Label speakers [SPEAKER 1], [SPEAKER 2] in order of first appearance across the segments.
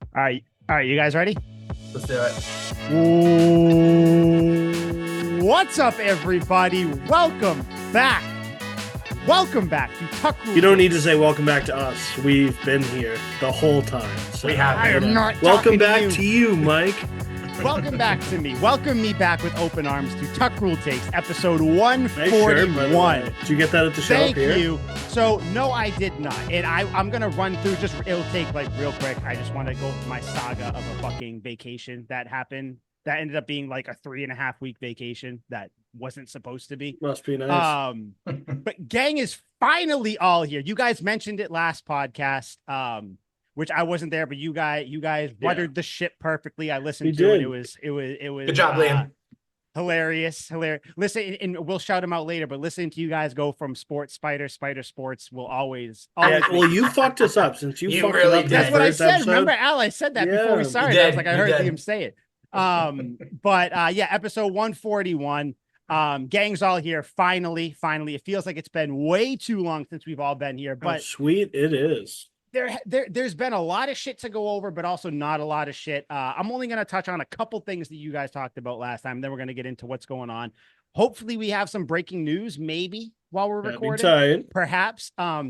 [SPEAKER 1] All right, you guys ready?
[SPEAKER 2] Let's do it.
[SPEAKER 1] What's up, everybody? Welcome back. Welcome back to Tuck Rule.
[SPEAKER 3] You don't need to say welcome back to us. We've been here the whole time. So
[SPEAKER 2] We have.
[SPEAKER 1] I am not
[SPEAKER 3] welcome
[SPEAKER 1] talking
[SPEAKER 3] back
[SPEAKER 1] to you.
[SPEAKER 3] Mike.
[SPEAKER 1] Welcome back to me. Welcome me back with open arms to Tuck Rule Takes, episode
[SPEAKER 3] Nice shirt, by the
[SPEAKER 1] 141.
[SPEAKER 3] way. Did you get that at the show
[SPEAKER 1] Thank
[SPEAKER 3] here?
[SPEAKER 1] you. So, no, I did not. And I'm going to run through it'll take like real quick. I just want to go through my saga of a fucking vacation that happened. That ended up being like a 3.5-week vacation that wasn't supposed to be.
[SPEAKER 3] Must be nice.
[SPEAKER 1] But gang is finally all here. You guys mentioned it last podcast, which I wasn't there, but you guys ruddered the ship perfectly. I listened to it. It was
[SPEAKER 2] Good job, Liam.
[SPEAKER 1] Hilarious. Listen, and we'll shout them out later, but listening to you guys go from Spider Sports will always
[SPEAKER 3] well, you fucked us up since you fucked
[SPEAKER 2] really
[SPEAKER 3] it up.
[SPEAKER 2] did.
[SPEAKER 1] that's what I
[SPEAKER 3] first
[SPEAKER 1] said.
[SPEAKER 3] episode.
[SPEAKER 1] Remember, Al, I said that before we
[SPEAKER 3] Yeah.
[SPEAKER 1] started.
[SPEAKER 2] You
[SPEAKER 1] I was
[SPEAKER 2] did.
[SPEAKER 1] like, I
[SPEAKER 2] You
[SPEAKER 1] heard
[SPEAKER 2] did.
[SPEAKER 1] Liam say it. But episode 141. Gang's all here. Finally. It feels like it's been way too long since we've all been here,
[SPEAKER 3] Oh,
[SPEAKER 1] but
[SPEAKER 3] sweet it is.
[SPEAKER 1] there's been a lot of shit to go over, but also not a lot of shit. I'm only going to touch on a couple things that you guys talked about last time. Then we're going to get into what's going on. Hopefully we have some breaking news, maybe while we're
[SPEAKER 3] That'd be
[SPEAKER 1] recording,
[SPEAKER 3] tight.
[SPEAKER 1] perhaps. But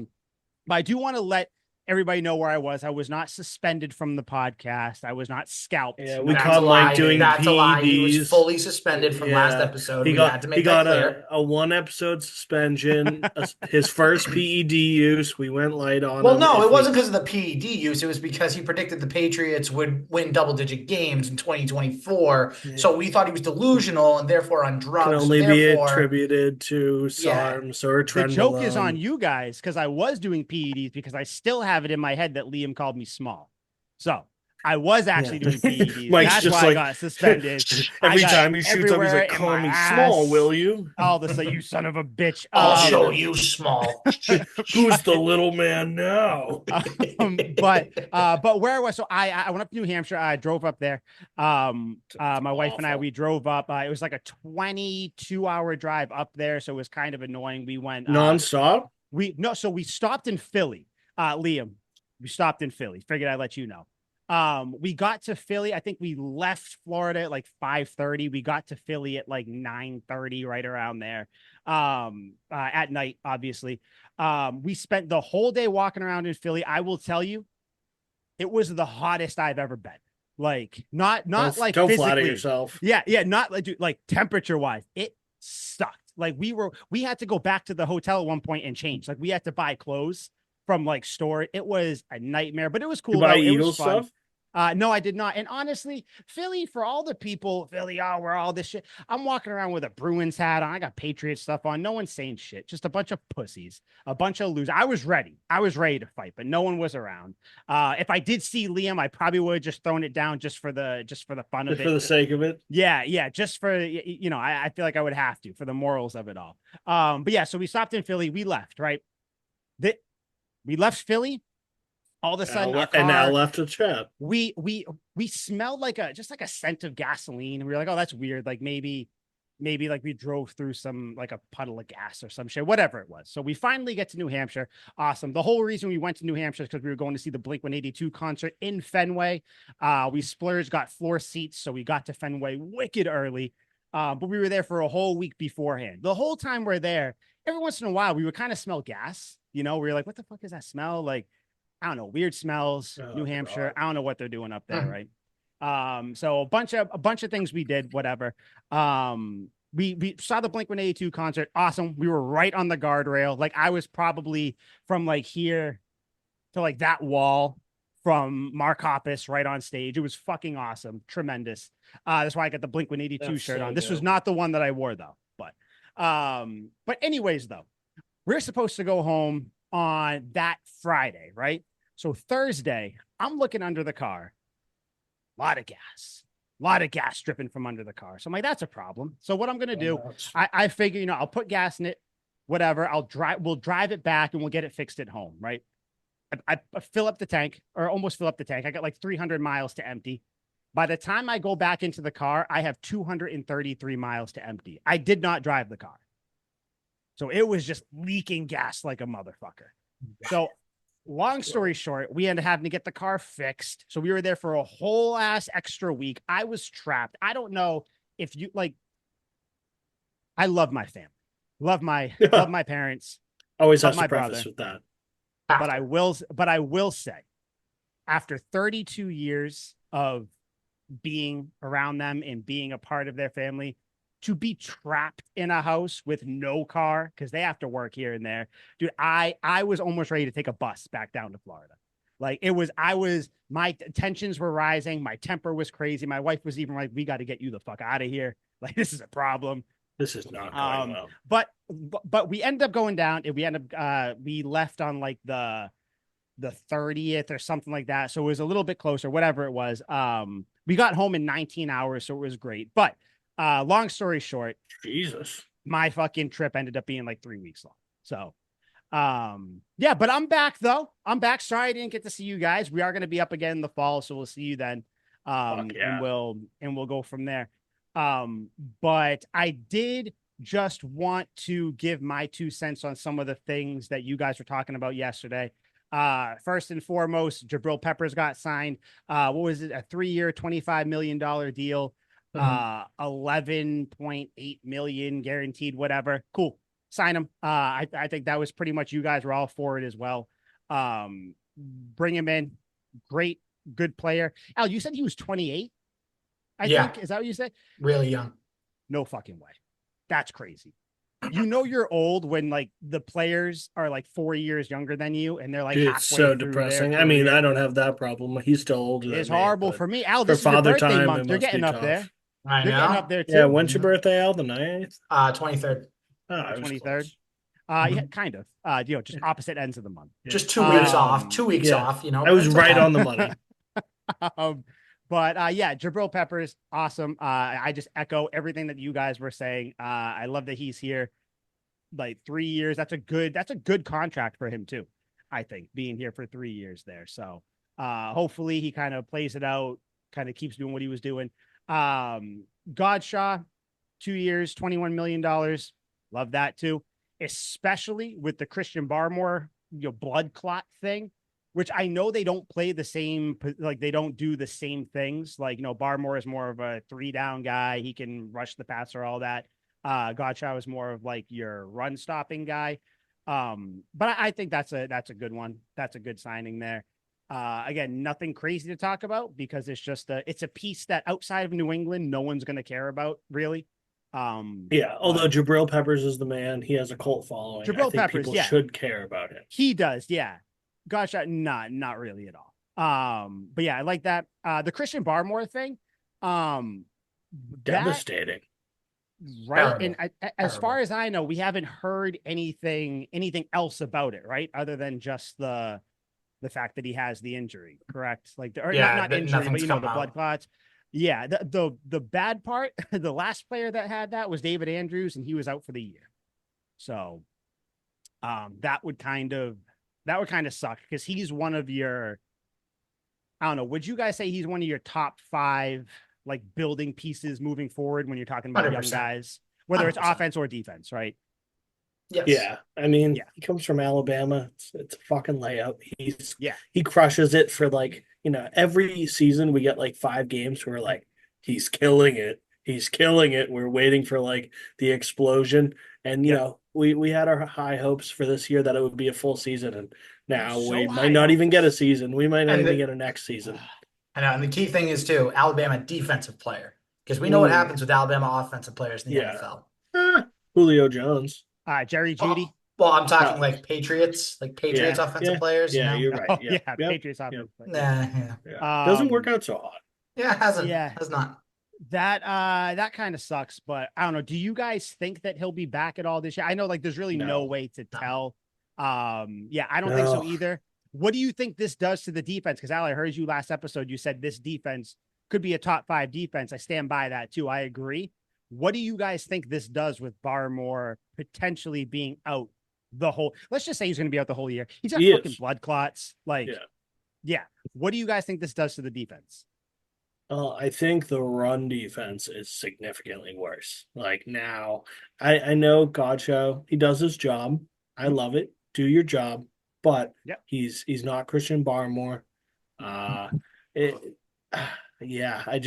[SPEAKER 1] I do want to let everybody know where I was. I was not suspended from the podcast. I was not scalped.
[SPEAKER 3] Yeah, we
[SPEAKER 2] That's
[SPEAKER 3] caught
[SPEAKER 2] a lie.
[SPEAKER 3] Mike doing
[SPEAKER 2] That's a lie. He was
[SPEAKER 3] PEDs.
[SPEAKER 2] fully suspended from last
[SPEAKER 3] Yeah.
[SPEAKER 2] episode.
[SPEAKER 3] He
[SPEAKER 2] We
[SPEAKER 3] got
[SPEAKER 2] had to make that clear.
[SPEAKER 3] a 1-episode suspension. His first PED use. We went light on.
[SPEAKER 2] Well,
[SPEAKER 3] him.
[SPEAKER 2] no,
[SPEAKER 3] If
[SPEAKER 2] it
[SPEAKER 3] we-
[SPEAKER 2] wasn't because of the PED use. It was because he predicted the Patriots would win double-digit games in 2024.
[SPEAKER 3] Yeah.
[SPEAKER 2] So we thought he was delusional and therefore on drugs.
[SPEAKER 3] Can only be
[SPEAKER 2] therefore,
[SPEAKER 3] attributed to SARMs or
[SPEAKER 1] The
[SPEAKER 3] Trenbolone.
[SPEAKER 1] joke is on you guys because I was doing PEDs because I still have it in my head that Liam called me small. So I was actually doing PEDs.
[SPEAKER 3] Mike's
[SPEAKER 1] That's
[SPEAKER 3] just
[SPEAKER 1] why I
[SPEAKER 3] like-
[SPEAKER 1] got suspended. I
[SPEAKER 3] Every
[SPEAKER 1] got
[SPEAKER 3] time he shoots up, he's
[SPEAKER 1] everywhere
[SPEAKER 3] like,
[SPEAKER 1] in
[SPEAKER 3] "Call
[SPEAKER 1] my
[SPEAKER 3] me
[SPEAKER 1] ass.
[SPEAKER 3] small, will you?"
[SPEAKER 1] All this, like, you son of a bitch.
[SPEAKER 2] I'll show you small.
[SPEAKER 3] Who's the little man now?
[SPEAKER 1] But where I was, so I went up to New Hampshire. I drove up there. My wife and I,
[SPEAKER 3] awful.
[SPEAKER 1] we drove up. It was like a 22-hour drive up there, so it was kind of annoying. We went
[SPEAKER 3] Nonstop.
[SPEAKER 1] so we stopped in Philly. Liam, we stopped in Philly. Figured I'd let you know. We got to Philly. I think we left Florida at like 5:30. We got to Philly at like 9:30, right around there. At night, obviously. We spent the whole day walking around in Philly. I will tell you, it was the hottest I've ever been. Like, not like
[SPEAKER 3] don't
[SPEAKER 1] physically.
[SPEAKER 3] flatter yourself.
[SPEAKER 1] Yeah, not like, dude, like temperature wise, it sucked. Like we had to go back to the hotel at one point and change. Like we had to buy clothes from like store. It was a nightmare, but it was cool.
[SPEAKER 3] You buy
[SPEAKER 1] though. It
[SPEAKER 3] Eagle
[SPEAKER 1] was fun.
[SPEAKER 3] stuff.
[SPEAKER 1] No, I did not. And honestly, Philly, for all the people, Philly, oh, we're all this shit. I'm walking around with a Bruins hat on. I got Patriot stuff on. No one's saying shit. Just a bunch of pussies, a bunch of losers. I was ready to fight, but no one was around. If I did see Liam, I probably would have just thrown it down just for the fun of
[SPEAKER 3] Just
[SPEAKER 1] it.
[SPEAKER 3] for the sake of it.
[SPEAKER 1] Yeah, just for, I feel like I would have to for the morals of it all. But yeah, so we stopped in Philly. We left, right? We left Philly. All of a sudden, our
[SPEAKER 3] And now
[SPEAKER 1] car-
[SPEAKER 3] left to chat.
[SPEAKER 1] we smelled like a scent of gasoline, and we were like, oh, that's weird. Like maybe like we drove through some like a puddle of gas or some shit, whatever it was. So we finally get to New Hampshire. Awesome. The whole reason we went to New Hampshire is because we were going to see the Blink-182 concert in Fenway. We splurged, got floor seats, so we got to Fenway wicked early. But we were there for a whole week beforehand. The whole time we're there, every once in a while, we would kind of smell gas. We were like, what the fuck is that smell? Like, I don't know, weird smells,
[SPEAKER 3] Oh,
[SPEAKER 1] New Hampshire.
[SPEAKER 3] God.
[SPEAKER 1] I don't know what they're doing up there, right? So a bunch of things we did, whatever. We saw the Blink-182 concert. Awesome. We were right on the guardrail. Like I was probably from like here to like that wall from Mark Hoppus right on stage. It was fucking awesome. Tremendous. That's why I got the Blink-182
[SPEAKER 3] That's
[SPEAKER 1] shirt
[SPEAKER 3] so
[SPEAKER 1] on. This was
[SPEAKER 3] dope.
[SPEAKER 1] not the one that I wore though, but anyways though, we're supposed to go home on that Friday, right? So Thursday, I'm looking under the car. A lot of gas dripping from under the car. So I'm like, that's a problem. So what I'm going to do, I figure, I'll put gas in it, whatever. We'll drive it back and we'll get it fixed at home, right? I fill up the tank or almost fill up the tank. I got like 300 miles to empty. By the time I go back into the car, I have 233 miles to empty. I did not drive the car. So it was just leaking gas like a motherfucker. So long story short, we ended up having to get the car fixed. So we were there for a whole ass extra week. I was trapped. I don't know if you like, I love my family, love my parents,
[SPEAKER 3] Always
[SPEAKER 1] love
[SPEAKER 3] has to
[SPEAKER 1] my
[SPEAKER 3] preface
[SPEAKER 1] brother.
[SPEAKER 3] with that.
[SPEAKER 1] But I will say, after 32 years of being around them and being a part of their family, to be trapped in a house with no car because they have to work here and there, dude. I was almost ready to take a bus back down to Florida. Like it was, my tensions were rising, my temper was crazy. My wife was even like, "We got to get you the fuck out of here. Like this is a problem."
[SPEAKER 3] This is not going well.
[SPEAKER 1] But we ended up going down and we left on like the 30th or something like that. So it was a little bit closer, whatever it was. We got home in 19 hours, so it was great. But long story short,
[SPEAKER 3] Jesus.
[SPEAKER 1] my fucking trip ended up being like 3 weeks long. So yeah, but I'm back though. I'm back. Sorry I didn't get to see you guys. We are going to be up again in the fall, so we'll see you then.
[SPEAKER 3] Yeah.
[SPEAKER 1] And we'll go from there. But I did just want to give my 2 cents on some of the things that you guys were talking about yesterday. First and foremost, Jabril Peppers got signed. What was it? A 3-year, $25 million deal. 11.8 million guaranteed, whatever. Cool. Sign him. I think that was pretty much, you guys were all for it as well. Bring him in. Great, good player. Al, you said he was 28. I think. Is that what you said?
[SPEAKER 2] Really young.
[SPEAKER 1] No fucking way. That's crazy. You know you're old when like the players are like 4 years younger than you and they're like
[SPEAKER 3] Dude,
[SPEAKER 1] halfway
[SPEAKER 3] it's so
[SPEAKER 1] through
[SPEAKER 3] depressing.
[SPEAKER 1] their
[SPEAKER 3] I mean,
[SPEAKER 1] career.
[SPEAKER 3] I don't have that problem. He's still older
[SPEAKER 1] It's
[SPEAKER 3] than me.
[SPEAKER 1] horrible
[SPEAKER 3] But
[SPEAKER 1] for me. Al,
[SPEAKER 3] for
[SPEAKER 1] this is your
[SPEAKER 3] father
[SPEAKER 1] birthday
[SPEAKER 3] time,
[SPEAKER 1] month.
[SPEAKER 3] it
[SPEAKER 1] You're
[SPEAKER 3] must be
[SPEAKER 1] getting up there.
[SPEAKER 3] tough.
[SPEAKER 2] I
[SPEAKER 1] You're getting up
[SPEAKER 2] know.
[SPEAKER 1] there
[SPEAKER 3] Yeah,
[SPEAKER 1] too.
[SPEAKER 3] when's your birthday, Al? The 9th?
[SPEAKER 2] 23rd.
[SPEAKER 3] Oh,
[SPEAKER 1] The
[SPEAKER 3] I was
[SPEAKER 1] 23rd.
[SPEAKER 3] close.
[SPEAKER 1] Yeah, kind of. Just opposite ends of the month.
[SPEAKER 3] Yeah.
[SPEAKER 2] Just 2 weeks off.
[SPEAKER 1] Um,
[SPEAKER 2] 2 weeks
[SPEAKER 3] Yeah.
[SPEAKER 2] off,
[SPEAKER 3] I
[SPEAKER 2] but
[SPEAKER 3] was
[SPEAKER 2] it's
[SPEAKER 3] right
[SPEAKER 2] okay.
[SPEAKER 3] on the money.
[SPEAKER 1] But yeah, Jabril Peppers, awesome. I just echo everything that you guys were saying. I love that he's here. Like 3 years. That's a good contract for him too. I think being here for 3 years there. So hopefully he kind of plays it out, kind of keeps doing what he was doing. Godshaw, 2 years, $21 million. Love that too, especially with the Christian Barmore, blood clot thing, which I know they don't play the same, like they don't do the same things. Like, Barmore is more of a 3-down guy. He can rush the passer, all that. Godshaw is more of like your run stopping guy. But I think that's a good one. That's a good signing there. Again, nothing crazy to talk about because it's a piece that outside of New England, no one's going to care about really.
[SPEAKER 3] Yeah, although
[SPEAKER 1] But
[SPEAKER 3] Jabril Peppers is the man, he has a cult following. I
[SPEAKER 1] Jabril
[SPEAKER 3] think
[SPEAKER 1] Peppers,
[SPEAKER 3] people
[SPEAKER 1] yeah,
[SPEAKER 3] should care about him.
[SPEAKER 1] he does. Yeah. Godshaw, not really at all. But yeah, I like that. The Christian Barmore thing, that
[SPEAKER 3] Devastating.
[SPEAKER 1] right.
[SPEAKER 2] Terrible.
[SPEAKER 1] And as far
[SPEAKER 2] Terrible.
[SPEAKER 1] as I know, we haven't heard anything else about it, right? Other than just the fact that he has the injury, correct? Like, or
[SPEAKER 2] Yeah,
[SPEAKER 1] not injury, but
[SPEAKER 2] nothing's
[SPEAKER 1] the
[SPEAKER 2] come
[SPEAKER 1] blood
[SPEAKER 2] out.
[SPEAKER 1] clots. Yeah, the bad part, the last player that had that was David Andrews, and he was out for the year. So, that would kind of suck because he's one of your, I don't know. Would you guys say he's one of your top 5 like building pieces moving forward when you're talking about young
[SPEAKER 2] 100%.
[SPEAKER 1] guys, whether it's
[SPEAKER 2] 100%.
[SPEAKER 1] offense or defense, right?
[SPEAKER 2] Yes.
[SPEAKER 3] Yeah, I mean,
[SPEAKER 1] Yeah.
[SPEAKER 3] he comes from Alabama. It's a fucking layup.
[SPEAKER 1] Yeah.
[SPEAKER 3] He crushes it for like, every season we get like 5 games where like he's killing it. He's killing it. We're waiting for like the explosion. And we had our high hopes for this year that it would be a full season, and now
[SPEAKER 1] So
[SPEAKER 3] we might
[SPEAKER 1] high
[SPEAKER 3] not even get a
[SPEAKER 1] hopes.
[SPEAKER 3] season. We might not
[SPEAKER 2] And
[SPEAKER 3] even get a next season.
[SPEAKER 2] I know, and the key thing is too, Alabama defensive player. Because we know what happens with Alabama offensive players in the
[SPEAKER 3] Yeah.
[SPEAKER 2] NFL.
[SPEAKER 3] Julio Jones.
[SPEAKER 1] Jerry Judy.
[SPEAKER 2] Well, I'm talking
[SPEAKER 3] No.
[SPEAKER 2] like Patriots offensive players,
[SPEAKER 3] Yeah, you're right.
[SPEAKER 1] Oh,
[SPEAKER 3] Yep,
[SPEAKER 1] yeah,
[SPEAKER 3] yep,
[SPEAKER 1] Patriots
[SPEAKER 3] yep.
[SPEAKER 1] offense.
[SPEAKER 2] Nah, yeah.
[SPEAKER 3] Yeah. Doesn't work out so hot.
[SPEAKER 2] Yeah, it hasn't.
[SPEAKER 1] Yeah.
[SPEAKER 2] Has not.
[SPEAKER 1] That kind of sucks, but I don't know. Do you guys think that he'll be back at all this year? I know like there's really no way to tell. Yeah, I don't think so
[SPEAKER 3] No.
[SPEAKER 1] either. What do you think this does to the defense? Because Al, I heard you last episode. You said this defense could be a top 5 defense. I stand by that too. I agree. What do you guys think this does with Barmore potentially being out the whole? Let's just say he's going to be out the whole year. He's got fucking blood clots. Like, yeah. What do you guys think this does to the defense?
[SPEAKER 3] I think the run defense is significantly worse. Like now, I know Godshow, he does his job. I love it. Do your job. but
[SPEAKER 1] Yep.
[SPEAKER 3] he's not Christian Barmore. It, yeah,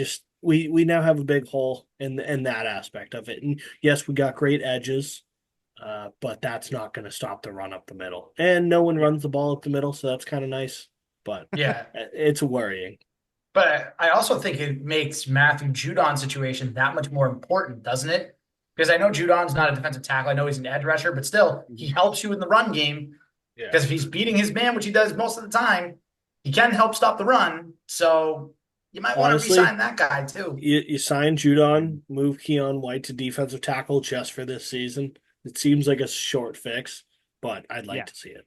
[SPEAKER 3] we now have a big hole in that aspect of it. And yes, we got great edges, but that's not going to stop the run up the middle. And no one runs the ball up the middle, so that's kind of nice. But
[SPEAKER 2] Yeah.
[SPEAKER 3] it's worrying.
[SPEAKER 2] But I also think it makes Matthew Judon's situation that much more important, doesn't it? Because I know Judon's not a defensive tackle. I know he's an edge rusher, but still, he helps you in the run game.
[SPEAKER 3] Yeah.
[SPEAKER 2] Because if he's beating his man, which he does most of the time, he can help stop the run. So you might want to
[SPEAKER 3] Honestly,
[SPEAKER 2] re-sign that guy too.
[SPEAKER 3] You sign Judon, move Keon White to defensive tackle just for this season. It seems like a short fix, but I'd like
[SPEAKER 1] Yeah.
[SPEAKER 3] to see it.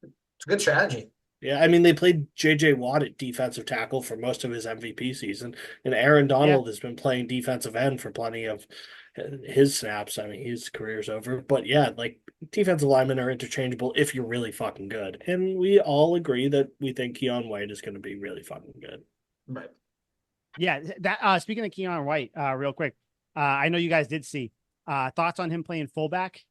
[SPEAKER 2] It's a good strategy.
[SPEAKER 3] Yeah, I mean, they played J.J. Watt at defensive tackle for most of his MVP season, and Aaron Donald has been playing defensive end for plenty of his snaps. I mean, his career's over. But yeah, like, defensive linemen are interchangeable if you're really fucking good. And we all agree that we think Keon White is going to be really fucking good.
[SPEAKER 2] Right.
[SPEAKER 1] Yeah, that speaking of Keon White, real quick, I know you guys did see thoughts on him playing fullback.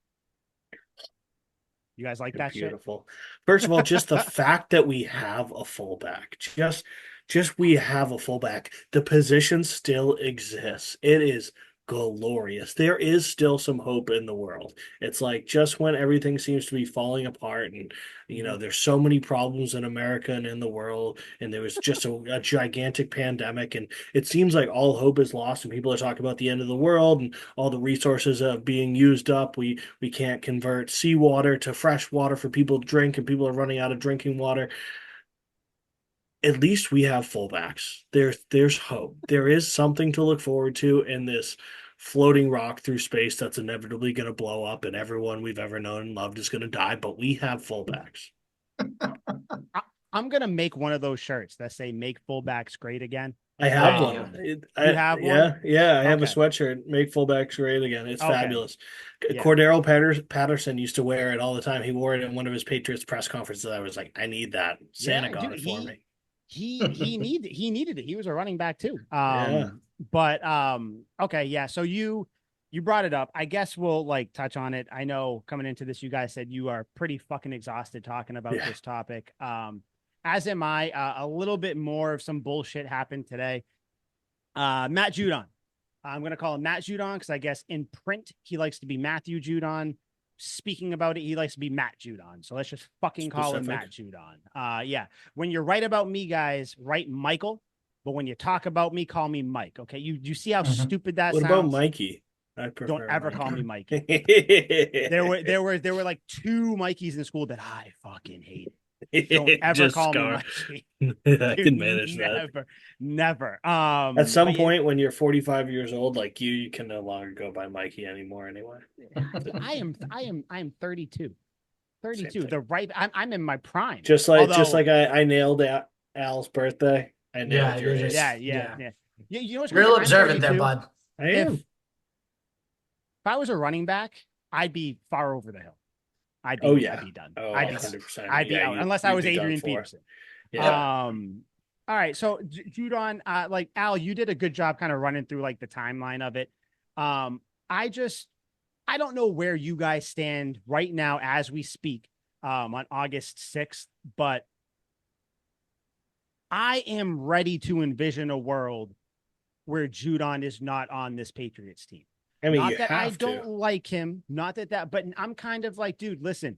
[SPEAKER 1] You guys like that
[SPEAKER 3] Beautiful. First of all, just the fact that we have a fullback, just we have a fullback. The position still exists. It is glorious. There is still some hope in the world. It's like just when everything seems to be falling apart and there's so many problems in America and in the world, and there was just a gigantic pandemic, and it seems like all hope is lost, and people are talking about the end of the world and all the resources are being used up. We can't convert seawater to fresh water for people to drink, and people are running out of drinking water. At least we have fullbacks. There's hope. There is something to look forward to in this floating rock through space that's inevitably going to blow up, and everyone we've ever known and loved is going to die, but we have fullbacks.
[SPEAKER 1] I'm going to make one of those shirts that say "Make fullbacks great again."
[SPEAKER 3] I have
[SPEAKER 2] Wow.
[SPEAKER 3] one.
[SPEAKER 1] You have one?
[SPEAKER 3] Yeah. I have a
[SPEAKER 1] Okay.
[SPEAKER 3] sweatshirt. Make fullbacks great again. It's
[SPEAKER 1] Okay.
[SPEAKER 3] fabulous.
[SPEAKER 1] Yeah.
[SPEAKER 3] Cordero Patterson used to wear it all the time. He wore it in one of his Patriots press conferences. I was like, I need that. Santa got it for me.
[SPEAKER 1] He needed it. He was a running back too.
[SPEAKER 3] Yeah.
[SPEAKER 1] But okay, yeah. So you brought it up. I guess we'll like touch on it. I know coming into this, you guys said you are pretty fucking exhausted talking about this topic. As am I. A little bit more of some bullshit happened today. Matt Judon. I'm gonna call him Matt Judon because I guess in print he likes to be Matthew Judon. Speaking about it, he likes to be Matt Judon. So let's just fucking call him Matt Judon. Yeah. When you write about me, guys, write Michael. But when you talk about me, call me Mike. Okay. You see how stupid that
[SPEAKER 3] What
[SPEAKER 1] sounds?
[SPEAKER 3] about Mikey? I prefer
[SPEAKER 1] Don't ever
[SPEAKER 3] Mikey.
[SPEAKER 1] call me Mikey. there were like 2 Mikeys in school that I fucking hated. Don't ever call me Mikey.
[SPEAKER 3] I can manage that.
[SPEAKER 1] Never.
[SPEAKER 3] At some point when you're 45 years old, like you can no longer go by Mikey anymore anyway.
[SPEAKER 1] I am 32. 32. I'm in my prime.
[SPEAKER 3] Just like I nailed Al's birthday. I nailed yours.
[SPEAKER 1] Yeah. You know what's
[SPEAKER 2] real observant there, bud.
[SPEAKER 3] I am.
[SPEAKER 1] If I was a running back, I'd be far over the hill. I'd be done.
[SPEAKER 3] Oh,
[SPEAKER 1] I'd be
[SPEAKER 3] 100%.
[SPEAKER 1] I'd be out unless I was Adrian Peterson.
[SPEAKER 3] Yeah.
[SPEAKER 1] All right. So Judon, like Al, you did a good job kind of running through like the timeline of it. I don't know where you guys stand right now as we speak on August 6th, but I am ready to envision a world where Judon is not on this Patriots team.
[SPEAKER 3] I mean,
[SPEAKER 1] not that I don't like him, not that, but I'm kind of like, dude, listen,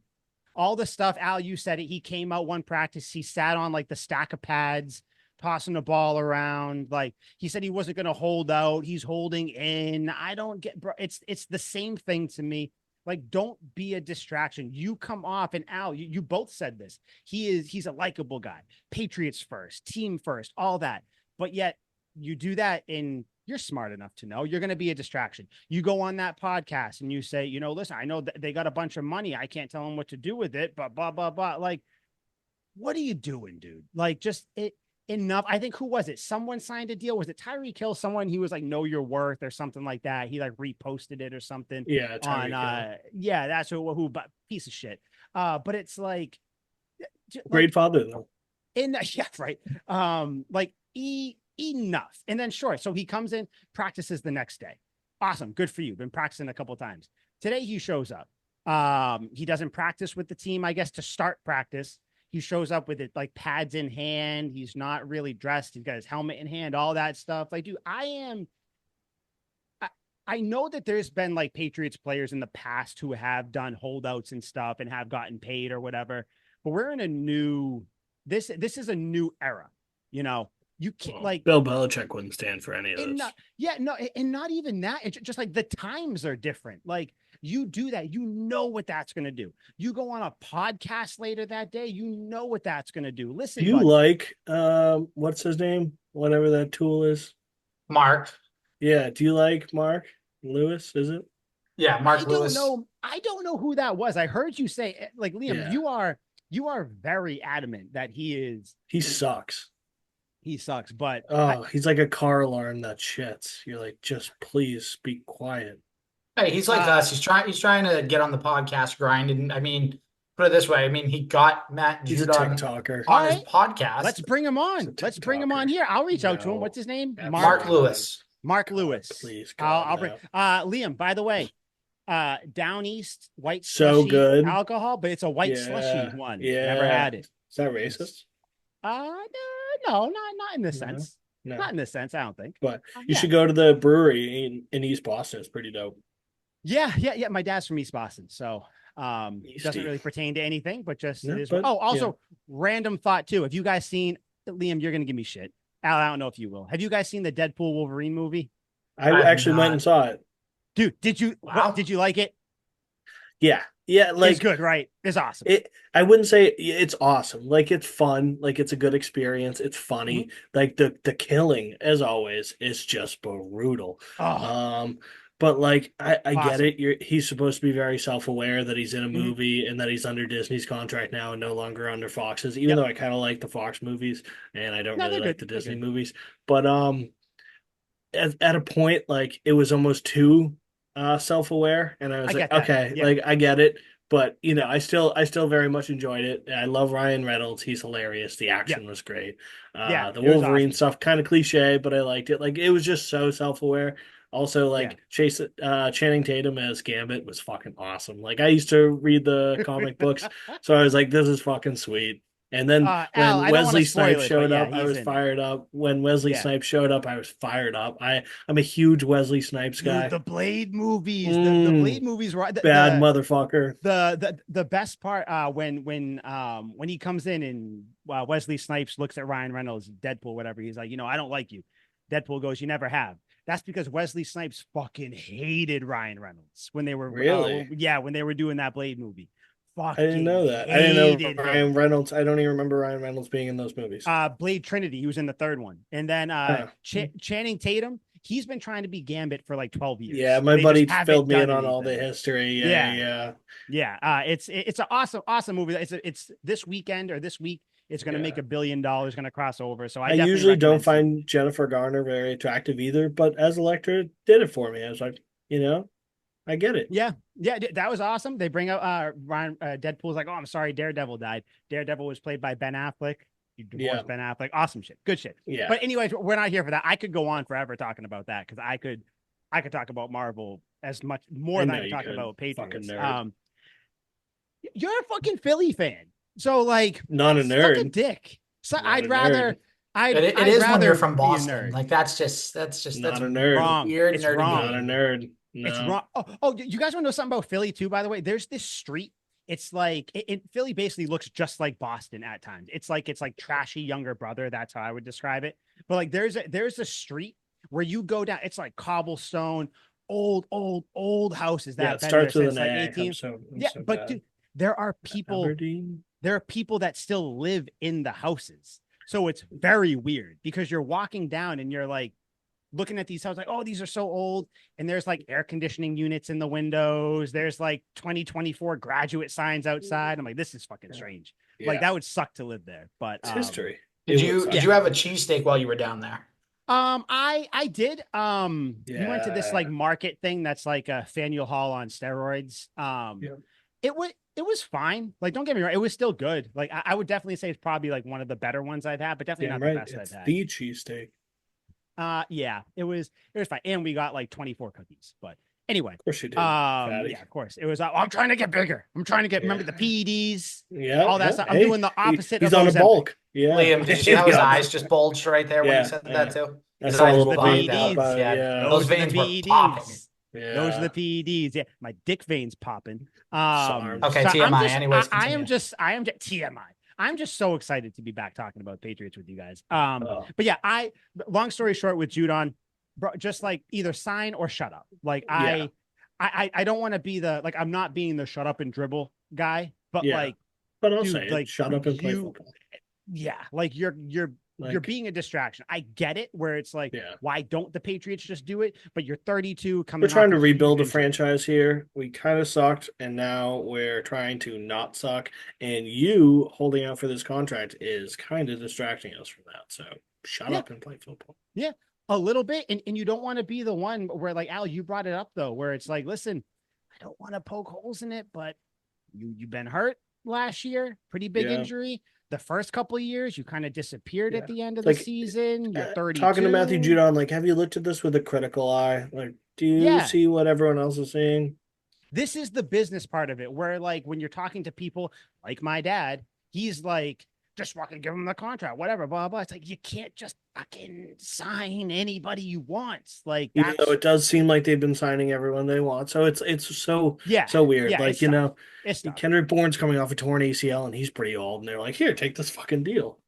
[SPEAKER 1] all the stuff, Al, you said it. He came out one practice. He sat on like the stack of pads, tossing the ball around. Like he said he wasn't going to hold out. He's holding in. I don't get, bro. It's the same thing to me. Like, don't be a distraction. You come off, and Al, you both said this. He's a likable guy. Patriots first, team first, all that. But yet you do that and you're smart enough to know you're going to be a distraction. You go on that podcast and you say, listen, I know that they got a bunch of money. I can't tell them what to do with it, but blah, blah, blah. Like, what are you doing, dude? Like, just enough. I think, who was it? Someone signed a deal. Was it Tyreek Hill? Someone, he was like, know your worth or something like that. He like reposted it or something.
[SPEAKER 3] Yeah.
[SPEAKER 1] That's who, but piece of shit. But it's like,
[SPEAKER 3] great father though.
[SPEAKER 1] Yeah, right. Enough. And then sure. So he comes in, practices the next day. Awesome. Good for you. Been practicing a couple of times. Today he shows up. He doesn't practice with the team, I guess, to start practice. He shows up with it like pads in hand. He's not really dressed. He's got his helmet in hand, all that stuff. Like, dude, I know that there's been like Patriots players in the past who have done holdouts and stuff and have gotten paid or whatever, but we're in a new this is a new era. You know, you can't like
[SPEAKER 3] Bill Belichick wouldn't stand for any of this.
[SPEAKER 1] and not even that. It's just like the times are different. Like you do that, you know what that's gonna do. You go on a podcast later that day, you know what that's gonna do. Listen,
[SPEAKER 3] Do you
[SPEAKER 1] buddy,
[SPEAKER 3] like what's his name? Whatever that tool is.
[SPEAKER 2] Mark.
[SPEAKER 3] Yeah. Do you like Mark Lewis? Is it?
[SPEAKER 2] Yeah, Mark Lewis.
[SPEAKER 1] I don't know who that was. I heard you say like Liam,
[SPEAKER 3] Yeah.
[SPEAKER 1] you are very adamant that
[SPEAKER 3] He sucks.
[SPEAKER 1] he sucks, but
[SPEAKER 3] He's like a car alarm that shits. You're like, just please be quiet.
[SPEAKER 2] Hey, he's like us. He's trying to get on the podcast grind. And I mean, put it this way. I mean, he got Matt
[SPEAKER 3] He's a
[SPEAKER 2] Judon
[SPEAKER 3] TikToker.
[SPEAKER 2] on his podcast.
[SPEAKER 1] let's bring him on. Let's bring him on here. I'll reach out to him. What's his name?
[SPEAKER 2] Mark Lewis.
[SPEAKER 1] Mark Lewis.
[SPEAKER 3] Please,
[SPEAKER 1] I'll bring Liam, by the way, down east white
[SPEAKER 3] So
[SPEAKER 1] slushy
[SPEAKER 3] good.
[SPEAKER 1] alcohol, but it's a white slushy one.
[SPEAKER 3] Yeah.
[SPEAKER 1] Never had it.
[SPEAKER 3] Is that racist?
[SPEAKER 1] No, not in this sense.
[SPEAKER 3] No.
[SPEAKER 1] Not in this sense, I don't think.
[SPEAKER 3] But you should go to the brewery in East Boston. It's pretty dope.
[SPEAKER 1] Yeah. My dad's from East Boston, so doesn't really pertain to anything, but just it is. Also, random thought too. Have you guys seen Liam? You're gonna give me shit. Al, I don't know if you will. Have you guys seen the Deadpool Wolverine movie?
[SPEAKER 3] I actually went and saw it.
[SPEAKER 1] Dude, did you?
[SPEAKER 2] Wow.
[SPEAKER 1] Did you like it?
[SPEAKER 3] Yeah, like
[SPEAKER 1] it's good, right? It's awesome.
[SPEAKER 3] I wouldn't say it's awesome. Like it's fun. Like it's a good experience. It's funny. Like the killing, as always, is just brutal. But like I get it. He's supposed to be very self-aware that he's in a movie and that he's under Disney's contract now and no longer under Fox's. Even though I kind of like the Fox movies and I don't really like the Disney movies. But at a point, like it was almost too self-aware, and I was like, okay, like I get it, but you know, I still very much enjoyed it. I love Ryan Reynolds; he's hilarious. The action was great. The Wolverine stuff kind of cliche, but I liked it. Like it was just so self-aware. Also, like Channing Tatum as Gambit was fucking awesome. Like I used to read the comic books, so I was like, this is fucking sweet. And then when Wesley Snipes showed up, I was fired up. When Wesley Snipes showed up, I was fired up. I'm a huge Wesley Snipes guy.
[SPEAKER 1] The Blade movies, the Blade movies were
[SPEAKER 3] bad motherfucker.
[SPEAKER 1] The best part when he comes in and Wesley Snipes looks at Ryan Reynolds, Deadpool, whatever. He's like, I don't like you. Deadpool goes, you never have. That's because Wesley Snipes fucking hated Ryan Reynolds when they were when they were doing that Blade movie.
[SPEAKER 3] I didn't know that. I didn't know Ryan Reynolds. I don't even remember Ryan Reynolds being in those movies.
[SPEAKER 1] Blade Trinity, he was in the third one. And then Channing Tatum, he's been trying to be Gambit for like 12 years.
[SPEAKER 3] Yeah, my buddy filled me in on all the history. Yeah.
[SPEAKER 1] It's an awesome movie. It's this weekend or this week. It's going to make $1 billion, going to cross over. So I
[SPEAKER 3] usually don't find Jennifer Garner very attractive either, but as Elektra did it for me. I was like, I get it.
[SPEAKER 1] Yeah, that was awesome. They bring up Ryan Deadpool's like, oh, I'm sorry, Daredevil died. Daredevil was played by Ben Affleck. You divorced Ben Affleck. Awesome shit. Good shit.
[SPEAKER 3] Yeah.
[SPEAKER 1] But anyways, we're not here for that. I could go on forever talking about that because I could talk about Marvel as much more than I could talk about Patriots. You're a fucking Philly fan. So like
[SPEAKER 3] not a nerd.
[SPEAKER 1] Suck a dick. So
[SPEAKER 3] I'd rather
[SPEAKER 2] it is when you're from Boston. Like that's
[SPEAKER 3] not a nerd.
[SPEAKER 1] Wrong.
[SPEAKER 2] Weird
[SPEAKER 1] it's
[SPEAKER 2] nerdy
[SPEAKER 1] wrong.
[SPEAKER 3] Not a nerd. No.
[SPEAKER 1] It's wrong. Oh, you guys want to know something about Philly too, by the way? There's this street. It's like Philly basically looks just like Boston at times. It's like trashy younger brother. That's how I would describe it. But like there's a street where you go down, it's like cobblestone, old houses that
[SPEAKER 3] it starts with an
[SPEAKER 1] like
[SPEAKER 3] A.
[SPEAKER 1] 18. But dude, there are people that still live in the houses. So it's very weird because you're walking down and you're like looking at these houses like, oh, these are so old. And there's like air conditioning units in the windows. There's like 2024 graduate signs outside. I'm like, this is fucking strange. Yeah. Like that would suck to live there, but
[SPEAKER 3] it's history.
[SPEAKER 2] Did you have a cheesesteak while you were down there?
[SPEAKER 1] I did. We went to this like market thing that's like a Faneuil Hall on steroids. It was fine. Like, don't get me wrong, it was still good. Like, I would definitely say it's probably like one of the better ones I've had, but definitely not the best I've had.
[SPEAKER 3] The cheesesteak.
[SPEAKER 1] Yeah, it was fine, and we got like 24 cookies. But Anyway,
[SPEAKER 3] Of course you did, fatty.
[SPEAKER 1] yeah, of course. It was, I'm trying to get bigger. I'm trying to get, remember the
[SPEAKER 3] Yeah.
[SPEAKER 1] PEDs,
[SPEAKER 3] Yeah,
[SPEAKER 1] all that
[SPEAKER 3] yeah.
[SPEAKER 1] stuff. I'm
[SPEAKER 3] Hey,
[SPEAKER 1] doing the opposite of
[SPEAKER 3] he's on a
[SPEAKER 1] Ozempic.
[SPEAKER 3] bulk. Yeah.
[SPEAKER 2] Liam, did you see
[SPEAKER 3] There
[SPEAKER 2] how
[SPEAKER 3] you
[SPEAKER 2] his
[SPEAKER 3] go.
[SPEAKER 2] eyes just bulged right there when he
[SPEAKER 3] Yeah,
[SPEAKER 2] said
[SPEAKER 3] yeah.
[SPEAKER 2] that too?
[SPEAKER 3] I
[SPEAKER 2] His
[SPEAKER 3] saw a
[SPEAKER 2] eyes
[SPEAKER 3] little
[SPEAKER 1] The
[SPEAKER 3] vein
[SPEAKER 2] bugged
[SPEAKER 3] pop
[SPEAKER 2] out.
[SPEAKER 1] PEDs.
[SPEAKER 3] out.
[SPEAKER 2] Yeah,
[SPEAKER 3] Yeah.
[SPEAKER 2] those
[SPEAKER 1] Those are the
[SPEAKER 2] veins were popping.
[SPEAKER 1] PEDs. Those are
[SPEAKER 3] Yeah.
[SPEAKER 1] the PEDs. Yeah, my dick veins popping.
[SPEAKER 3] Sarms.
[SPEAKER 2] Okay,
[SPEAKER 1] So
[SPEAKER 2] TMI. Anyways,
[SPEAKER 1] I am
[SPEAKER 2] continue.
[SPEAKER 1] just, TMI. I'm just so excited to be back talking about Patriots with you guys.
[SPEAKER 3] Oh,
[SPEAKER 1] But yeah, long story short with Judon, bro, just like either sign or shut up. Like
[SPEAKER 3] yeah.
[SPEAKER 1] I don't want to be the, like, I'm not being the shut up and dribble guy, but
[SPEAKER 3] Yeah.
[SPEAKER 1] like,
[SPEAKER 3] But I'll say
[SPEAKER 1] dude,
[SPEAKER 3] it.
[SPEAKER 1] like
[SPEAKER 3] Shut up and play
[SPEAKER 1] you,
[SPEAKER 3] football.
[SPEAKER 1] yeah, like you're
[SPEAKER 3] Like,
[SPEAKER 1] being a distraction. I get it, where it's like,
[SPEAKER 3] yeah.
[SPEAKER 1] why don't the Patriots just do it? But you're 32, coming
[SPEAKER 3] We're trying
[SPEAKER 1] off
[SPEAKER 3] to
[SPEAKER 1] a huge
[SPEAKER 3] rebuild a
[SPEAKER 1] injury.
[SPEAKER 3] franchise here. We kind of sucked, and now we're trying to not suck. And you holding out for this contract is kind of distracting us from that. So shut
[SPEAKER 1] Yeah,
[SPEAKER 3] up and play football.
[SPEAKER 1] yeah, a little bit. And you don't want to be the one where, like, Al, you brought it up though, where it's like, listen, I don't want to poke holes in it, but you've been hurt last year, pretty big
[SPEAKER 3] Yeah.
[SPEAKER 1] injury. The first couple of years, you kind of disappeared
[SPEAKER 3] Yeah.
[SPEAKER 1] at the end of the
[SPEAKER 3] Like,
[SPEAKER 1] season. You're
[SPEAKER 3] talking to Matthew
[SPEAKER 1] 32.
[SPEAKER 3] Judon, like, have you looked at this with a critical eye? Like, do you
[SPEAKER 1] Yeah,
[SPEAKER 3] see what everyone else is seeing?
[SPEAKER 1] this is the business part of it, where like when you're talking to people like my dad, he's like, just fucking give him the contract, whatever, blah blah. It's like, you can't just fucking sign anybody you want. Like,
[SPEAKER 3] Even though
[SPEAKER 1] that's,
[SPEAKER 3] it does seem like they've been signing everyone they want. So it's
[SPEAKER 1] yeah,
[SPEAKER 3] so weird.
[SPEAKER 1] yeah,
[SPEAKER 3] Like,
[SPEAKER 1] it's tough. It's tough.
[SPEAKER 3] Kendrick Bourne's coming off a torn ACL and he's pretty old, and they're like, here, take this fucking deal.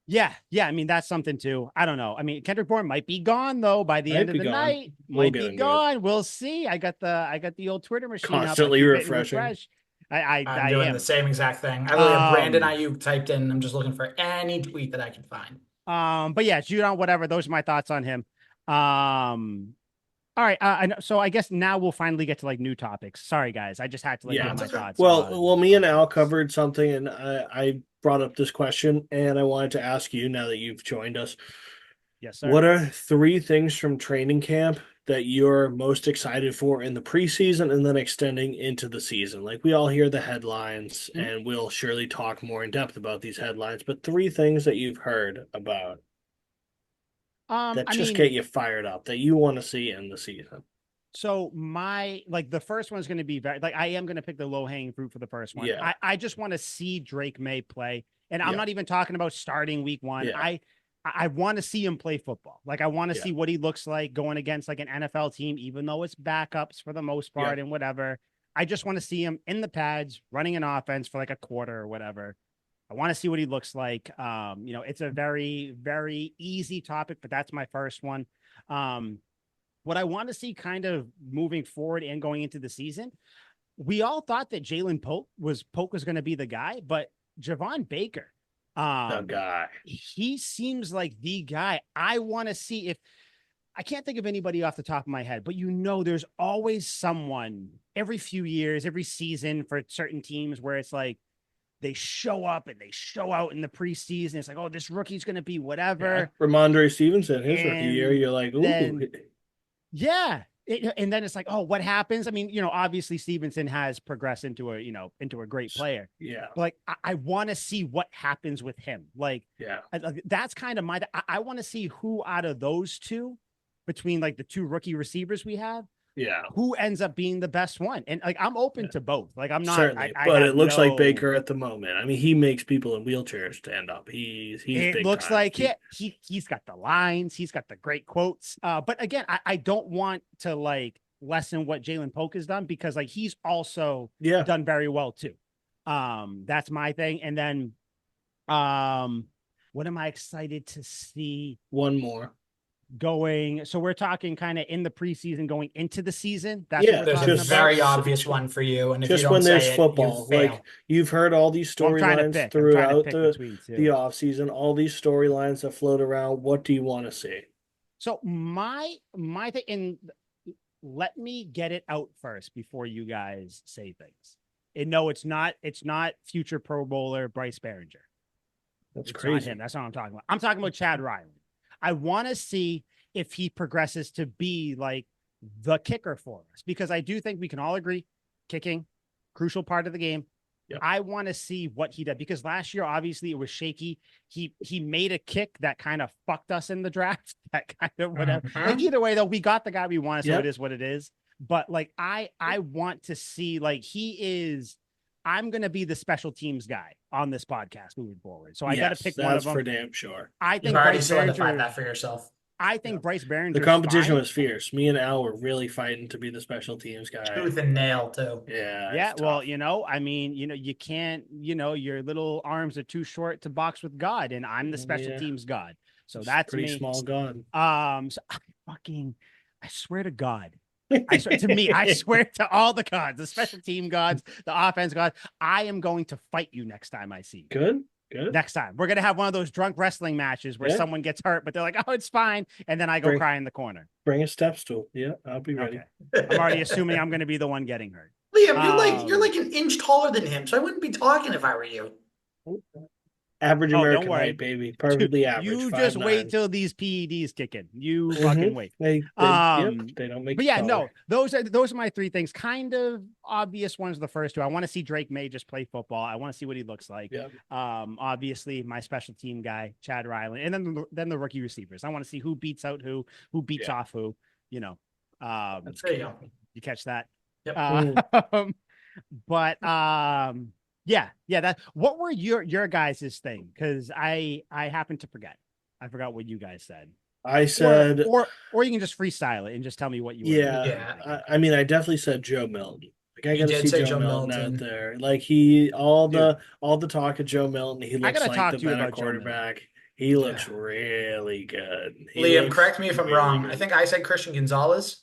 [SPEAKER 1] Yeah, yeah. I mean, that's something too. I don't know. I mean, Kendrick Bourne might be gone though by the
[SPEAKER 3] Might
[SPEAKER 1] end of
[SPEAKER 3] be
[SPEAKER 1] the
[SPEAKER 3] gone.
[SPEAKER 1] night.
[SPEAKER 3] We'll
[SPEAKER 1] Might
[SPEAKER 3] get
[SPEAKER 1] be
[SPEAKER 3] into it.
[SPEAKER 1] gone. We'll see. I got the old Twitter machine up. I
[SPEAKER 3] Constantly
[SPEAKER 1] keep hitting
[SPEAKER 3] refreshing.
[SPEAKER 1] refresh. I
[SPEAKER 2] I'm doing the
[SPEAKER 1] am.
[SPEAKER 2] same exact thing. I literally have Brandon
[SPEAKER 1] Um,
[SPEAKER 2] Aiyuk typed in. I'm just looking for any tweet that I can find.
[SPEAKER 1] but yeah, Judon, whatever. Those are my thoughts on him. All right. I know, so I guess now we'll finally get to like new topics. Sorry, guys. I just had to like
[SPEAKER 3] Yeah.
[SPEAKER 1] give my
[SPEAKER 2] That's okay.
[SPEAKER 1] thoughts.
[SPEAKER 3] Well, me and
[SPEAKER 1] on
[SPEAKER 3] Al
[SPEAKER 1] this.
[SPEAKER 3] covered something, and I brought up this question, and I wanted to ask you now that you've joined us.
[SPEAKER 1] Yes, sir.
[SPEAKER 3] What are 3 things from training camp that you're most excited for in the preseason and then extending into the season? Like, we all hear the headlines,
[SPEAKER 1] Mhm.
[SPEAKER 3] and we'll surely talk more in depth about these headlines, but 3 things that you've heard about that
[SPEAKER 1] I
[SPEAKER 3] just
[SPEAKER 1] mean,
[SPEAKER 3] get you fired up that you want to see in the season.
[SPEAKER 1] so my, like, the first one's going to be very, like, I am going to pick the low hanging fruit for the first one.
[SPEAKER 3] Yeah.
[SPEAKER 1] I just want to see Drake May play, and I'm
[SPEAKER 3] Yeah.
[SPEAKER 1] not even talking about starting week 1.
[SPEAKER 3] Yeah.
[SPEAKER 1] I want to see him play football. Like, I want to
[SPEAKER 3] Yeah.
[SPEAKER 1] see what he looks like going against like an NFL team, even though it's backups for the most part and whatever. I just want to see him in the pads running an offense for like a quarter or whatever. I want to see what he looks like. It's a very, very easy topic, but that's my first one. What I want to see kind of moving forward and going into the season, we all thought that Jalen Polk was going to be the guy, but Javon Baker,
[SPEAKER 3] The guy.
[SPEAKER 1] he seems like the guy. I want to see if I can't think of anybody off the top of my head, but there's always someone every few years, every season for certain teams where it's like they show up and they show out in the preseason. It's like, oh, this rookie's going to be whatever.
[SPEAKER 3] Yeah. Ramondre Stevenson, his rookie year,
[SPEAKER 1] And
[SPEAKER 3] you're like, ooh.
[SPEAKER 1] then, yeah. And then it's like, oh, what happens? I mean, obviously Stevenson has progressed into a great player.
[SPEAKER 3] Yeah.
[SPEAKER 1] But like, I want to see what happens with him. Like,
[SPEAKER 3] Yeah.
[SPEAKER 1] that's kind of I want to see who out of those two, between like the 2 rookie receivers we have,
[SPEAKER 3] Yeah.
[SPEAKER 1] who ends up being the best one. And like, I'm open to both. Like, I'm not,
[SPEAKER 3] Certainly,
[SPEAKER 1] I
[SPEAKER 3] but
[SPEAKER 1] have
[SPEAKER 3] it looks like
[SPEAKER 1] no-
[SPEAKER 3] Baker at the moment. I mean, he makes people in wheelchairs stand up. He's
[SPEAKER 1] It
[SPEAKER 3] big
[SPEAKER 1] looks
[SPEAKER 3] time.
[SPEAKER 1] like he's got the lines, he's got the great quotes. But again, I don't want to like lessen what Jalen Polk has done, because like he's also
[SPEAKER 3] Yeah.
[SPEAKER 1] done very well too. That's my thing. And then what am I excited to see
[SPEAKER 3] One more.
[SPEAKER 1] going? So we're talking kind of in the preseason going into the season. That's
[SPEAKER 3] Yeah,
[SPEAKER 1] what we're
[SPEAKER 2] There's
[SPEAKER 1] talking
[SPEAKER 2] a
[SPEAKER 3] just-
[SPEAKER 1] about.
[SPEAKER 2] very obvious one for you, and if you
[SPEAKER 3] Just
[SPEAKER 2] don't
[SPEAKER 3] when there's
[SPEAKER 2] say it,
[SPEAKER 3] football,
[SPEAKER 2] you fail.
[SPEAKER 3] like you've heard all these
[SPEAKER 1] Well, I'm trying to
[SPEAKER 3] storylines
[SPEAKER 1] pick. I'm trying to
[SPEAKER 3] throughout
[SPEAKER 1] pick
[SPEAKER 3] the
[SPEAKER 1] between two.
[SPEAKER 3] the off season, all these storylines that float around. What do you want to see?
[SPEAKER 1] So my thing, and let me get it out first before you guys say things. And no, it's not future Pro Bowler Bryce Behringer.
[SPEAKER 3] That's
[SPEAKER 1] It's
[SPEAKER 3] crazy.
[SPEAKER 1] not him. That's not what I'm talking about. I'm talking about Chad Ryland. I want to see if he progresses to be like the kicker for us, because I do think we can all agree kicking, crucial part of the game.
[SPEAKER 3] Yep.
[SPEAKER 1] I want to see what he did, because last year, obviously, it was shaky. He made a kick that kind of fucked us in the draft. That kind of whatever.
[SPEAKER 2] Mhm.
[SPEAKER 1] Like, either way, though, we got the guy we wanted, so
[SPEAKER 3] Yep.
[SPEAKER 1] it is what it is. but like I want to see like I'm going to be the special teams guy on this podcast moving forward. So I got to pick one of
[SPEAKER 3] that's
[SPEAKER 1] them.
[SPEAKER 3] for damn sure.
[SPEAKER 1] I
[SPEAKER 2] You've
[SPEAKER 1] think
[SPEAKER 2] already
[SPEAKER 1] Bryce
[SPEAKER 2] solidified
[SPEAKER 1] Behringer.
[SPEAKER 2] that for yourself.
[SPEAKER 1] I think Bryce
[SPEAKER 3] The
[SPEAKER 1] Behringer's
[SPEAKER 3] competition
[SPEAKER 1] fine.
[SPEAKER 3] was fierce. Me and Al were really fighting to be the special teams guy.
[SPEAKER 2] Tooth and nail too.
[SPEAKER 3] Yeah.
[SPEAKER 1] Yeah,
[SPEAKER 3] it's
[SPEAKER 1] well,
[SPEAKER 3] tough.
[SPEAKER 1] I mean, you can't, your little arms are too short to box with God, and I'm the special
[SPEAKER 3] Yeah.
[SPEAKER 1] teams God. So
[SPEAKER 3] It's
[SPEAKER 1] that's
[SPEAKER 3] pretty
[SPEAKER 1] me.
[SPEAKER 3] small gun.
[SPEAKER 1] So I swear to God, I swear to all the gods, the special team gods, the offense gods, I am going to fight you next time I see you.
[SPEAKER 3] Good.
[SPEAKER 1] Next time. We're gonna have one of those drunk wrestling matches where
[SPEAKER 3] Yeah.
[SPEAKER 1] someone gets hurt, but they're like, oh, it's fine. And then I go cry in the corner.
[SPEAKER 3] Bring a step stool. Yeah, I'll be ready.
[SPEAKER 1] Okay. I'm already assuming I'm gonna be the one getting hurt.
[SPEAKER 2] Liam, you're like an inch taller than him, so I wouldn't be talking if I were you.
[SPEAKER 3] Average
[SPEAKER 1] Oh, don't
[SPEAKER 3] American
[SPEAKER 1] worry.
[SPEAKER 3] height, baby. Perfectly average.
[SPEAKER 1] You
[SPEAKER 3] 5'9".
[SPEAKER 1] just wait till these PEDs kick in. You fucking wait.
[SPEAKER 3] They don't make.
[SPEAKER 1] But yeah,
[SPEAKER 3] color.
[SPEAKER 1] no, those are my three things. Kind of obvious ones. The first two, I want to see Drake May just play football. I want to see what he looks like.
[SPEAKER 3] Yep.
[SPEAKER 1] Obviously my special team guy, Chad Ryland, and then the rookie receivers. I want to see who beats out who beats off who.
[SPEAKER 2] There you go.
[SPEAKER 1] You catch that?
[SPEAKER 2] Yep.
[SPEAKER 1] But yeah. That. What were your guys' thing? Because I happen to forget. I forgot what you guys said.
[SPEAKER 3] I said,
[SPEAKER 1] or you can just freestyle it and just tell me what you.
[SPEAKER 3] Yeah. I mean, I definitely said Joe Milton. Like I got to see Joe Milton out there. Like all the talk of Joe Milton. He looks like the better quarterback. He looks really good.
[SPEAKER 2] Liam, correct me if I'm wrong. Good. I think I said Christian Gonzalez.